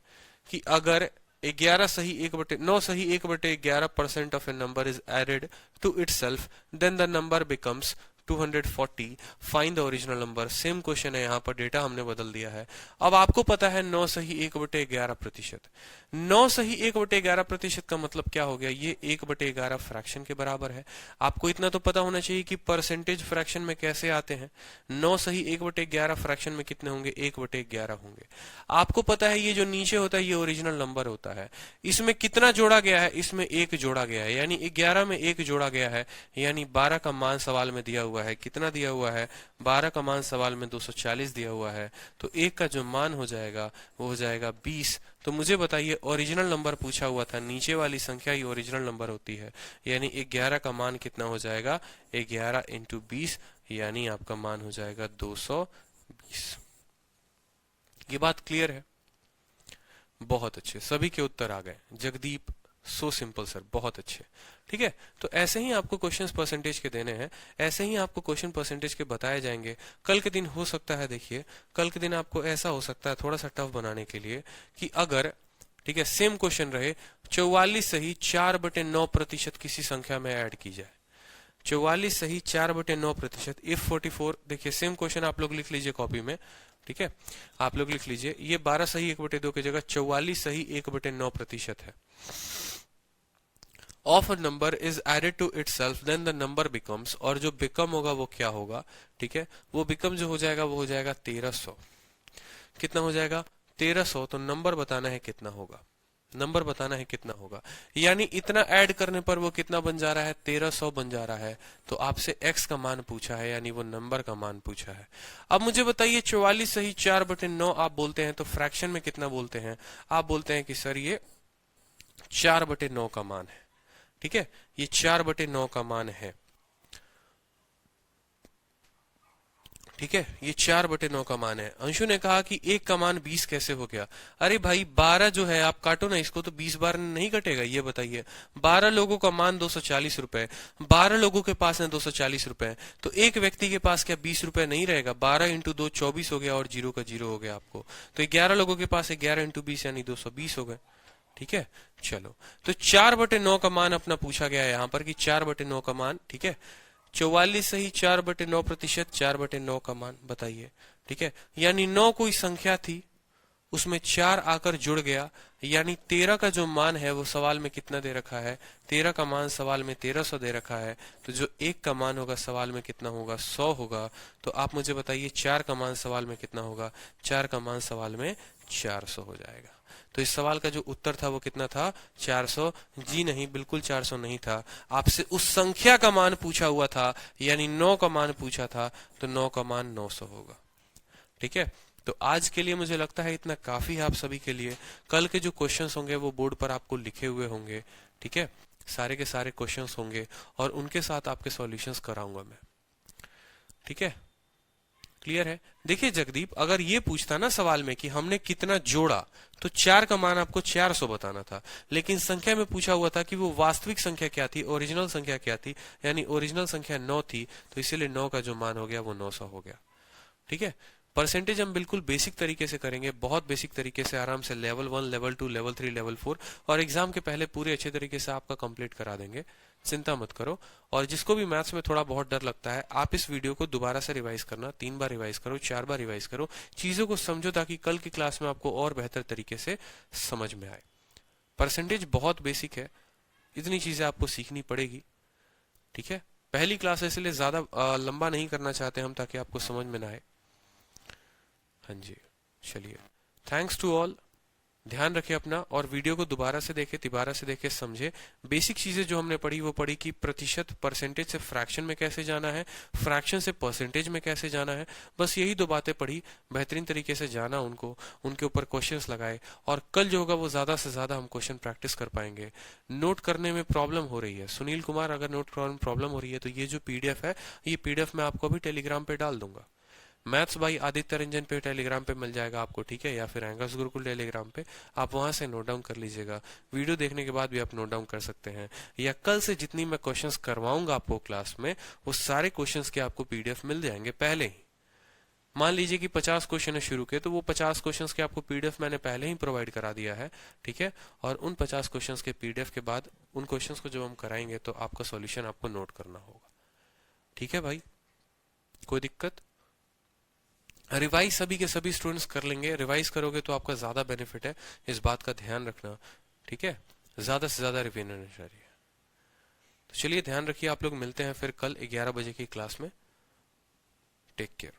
कि अगर 11 सही 1/9 सही 1/11% of a number is added to itself, then the number becomes 240. Find the original number. Same question है, यहाँ पर डेटा हमने बदल दिया है. अब आपको पता है 9 सही 1/11%. 9 सही 1/11% का मतलब क्या हो गया, ये 1/11 फ्रैक्शन के बराबर है. आपको इतना तो पता होना चाहिए कि परसेंटेज फ्रैक्शन में कैसे आते हैं. 9 सही 1/11 फ्रैक्शन में कितने होंगे, 1/11 होंगे. आपको पता है ये जो नीचे होता है ये ओरिजिनल नंबर होता है. इसमें कितना जोड़ा गया है, इसमें 1 जोड़ा गया है, यानी 11 में 1 जोड़ा गया है, यानी 12 का मान सवाल में दिया हुआ है. कितना दिया हुआ है, 12 का मान सवाल में 240 दिया हुआ है. तो 1 का जो मान हो जाएगा वो हो जाएगा 20. तो मुझे बताइए ओरिजिनल नंबर पूछा हुआ था, नीचे वाली संख्या ही ओरिजिनल नंबर होती है, यानी 11 का मान कितना हो जाएगा, 11 इंटू 20, यानी आपका मान हो जाएगा 220. ये बात क्लियर है? बहुत अच्छे, सभी के उत्तर आ गए. जगदीप, सो सिंपल सर, बहुत अच्छे. ठीक है, तो ऐसे ही आपको क्वेश्चंस परसेंटेज के देने हैं, ऐसे ही आपको क्वेश्चन परसेंटेज के बताए जाएंगे. कल के दिन हो सकता है, देखिए कल के दिन आपको ऐसा हो सकता है थोड़ा सा टफ बनाने के लिए कि अगर, ठीक है, सेम क्वेश्चन रहे 44 सही 4/9% किसी संख्या में ऐड की जाए. 44 सही 4/9%, इफ 44, देखिए सेम क्वेश्चन आप लोग लिख लीजिए कॉपी में. ठीक है, आप लोग लिख लीजिए, ये 12 सही 1/2 की जगह 44 सही 1/9% है. Of a number is added to itself, then the number becomes, और जो बिकम होगा वो क्या होगा, ठीक है, वो बिकम जो हो जाएगा वो हो जाएगा 1300. कितना हो जाएगा, 1300. तो नंबर बताना है कितना होगा, नंबर बताना है कितना होगा, यानी इतना ऐड करने पर वो कितना बन जा रहा है, 1300 बन जा रहा है. तो आपसे x का मान पूछा है, यानी वो नंबर का मान पूछा है. अब मुझे बताइए 44 सही 4/9 आप बोलते हैं तो फ्रैक्शन में कितना बोलते हैं, आप बोलते हैं कि सर ये 4/9 का मान है. ठीक है, ये 4/9 का मान है. ठीक है, ये 4/9 का मान है. अंशु ने कहा कि 1 का मान 20 कैसे हो गया. अरे भाई 12 जो है, आप काटो ना इसको तो 20 बार नहीं कटेगा. ये बताइए, 12 लोगों का मान 240 रुपए, 12 लोगों के पास है 240 रुपए, तो एक व्यक्ति के पास क्या 20 रुपए नहीं रहेगा. 12 इंटू 2 24 हो गया, और 0 का 0 हो गया आपको. तो 11 लोगों के पास है, 11 इंटू 20 यानी 220 हो गए. ठीक है, चलो, तो 4/9 का मान अपना पूछा गया है यहाँ पर कि 4/9 का मान. ठीक है, 44 सही 4/9%, 4/9 का मान बताइए. ठीक है, यानी 9 कोई संख्या थी, उसमें 4 आकर जुड़ गया, यानी 13 का जो मान है वो सवाल में कितना दे रखा है, 13 का मान सवाल में 1300 दे रखा है. तो जो 1 का मान होगा सवाल में कितना होगा, 100 होगा. तो आप मुझे बताइए 4 का मान सवाल में कितना होगा, 4 का मान सवाल में 400 हो जाएगा. तो इस सवाल का जो उत्तर था वो कितना था, 400. जी नहीं, बिल्कुल 400 नहीं था. आपसे उस संख्या का मान पूछा हुआ था, यानी 9 का मान पूछा था, तो 9 का मान 900 होगा. ठीक है, तो आज के लिए मुझे लगता है इतना काफी है आप सभी के लिए. कल के जो क्वेश्चंस होंगे वो बोर्ड पर आपको लिखे हुए होंगे. ठीक है, सारे के सारे क्वेश्चंस होंगे और उनके साथ आपके सॉल्यूशंस कराऊंगा मैं. ठीक है, क्लियर है. देखिए जगदीप, अगर ये पूछता ना सवाल में कि हमने कितना जोड़ा, तो 4 का मान आपको 400 बताना था, लेकिन संख्या में पूछा हुआ था कि वो वास्तविक संख्या क्या थी, ओरिजिनल संख्या क्या थी, यानी ओरिजिनल संख्या 9 थी, तो इसीलिए 9 का जो मान हो गया वो 900 हो गया. ठीक है, परसेंटेज हम बिल्कुल बेसिक तरीके से करेंगे, बहुत बेसिक तरीके से, आराम से लेवल 1, लेवल 2, लेवल 3, लेवल 4, और एग्जाम के पहले पूरे अच्छे तरीके से आपका कंप्लीट करा देंगे. चिंता मत करो. और जिसको भी मैथ्स में थोड़ा बहुत डर लगता है, आप इस वीडियो को दोबारा से रिवाइज करना, 3 बार रिवाइज करो, 4 बार रिवाइज करो, चीजों को समझो ताकि कल की क्लास में आपको और बेहतर तरीके से समझ में आए. परसेंटेज बहुत बेसिक है, इतनी चीजें आपको सीखनी पड़ेगी. ठीक है, पहली क्लास है इसलिए ज्यादा लंबा नहीं करना चाहते हम, ताकि आपको समझ में ना आए. हाँ जी, चलिए, थैंक्स टू ऑल. ध्यान रखें अपना, और वीडियो को दोबारा से देखें, समझे. बेसिक चीजें जो हमने पढ़ी वो पढ़ी कि प्रतिशत, परसेंटेज से फ्रैक्शन में कैसे जाना है, फ्रैक्शन से परसेंटेज में कैसे जाना है. बस यही 2 बातें पढ़ी, बेहतरीन तरीके से जाना उनको, उनके ऊपर क्वेश्चंस लगाए, और कल जो होगा वो ज्यादा से ज्यादा हम क्वेश्चन प्रैक्टिस कर पाएंगे. नोट करने में प्रॉब्लम हो रही है सुनील कुमार, अगर नोट करने में प्रॉब्लम हो रही है तो ये जो PDF है, ये PDF मैं आपको अभी टेलीग्राम पे डाल दूंगा. मैथ्स बाई आदित्य रंजन पे टेलीग्राम पे मिल जाएगा आपको. ठीक है, या फिर एंगर्स गुरुकुल टेलीग्राम पे, आप वहां से नोट डाउन कर लीजिएगा. वीडियो देखने के बाद भी आप नोट डाउन कर सकते हैं, या कल से जितनी मैं क्वेश्चंस करवाऊंगा आपको क्लास में, वो सारे क्वेश्चंस के आपको PDF मिल जाएंगे पहले ही. मान लीजिए कि 50 क्वेश्चन है शुरू के, तो वो 50 क्वेश्चंस के आपको पीडीएफ मैंने पहले ही प्रोवाइड करा दिया है, ठीक है। और उन 50 क्वेश्चंस के पीडीएफ के बाद उन क्वेश्चंस को जब हम कराएंगे तो आपका सॉल्यूशन आपको नोट करना होगा, ठीक है भाई। कोई दिक्कत? रिवाइज सभी के सभी स्टूडेंट्स कर लेंगे, रिवाइज करोगे तो आपका ज्यादा बेनिफिट है, इस बात का ध्यान रखना, ठीक है। ज्यादा से ज्यादा रिवीजन होनी चाहिए। तो चलिए ध्यान रखिए, आप लोग मिलते हैं फिर कल 11 बजे की क्लास में। Take care.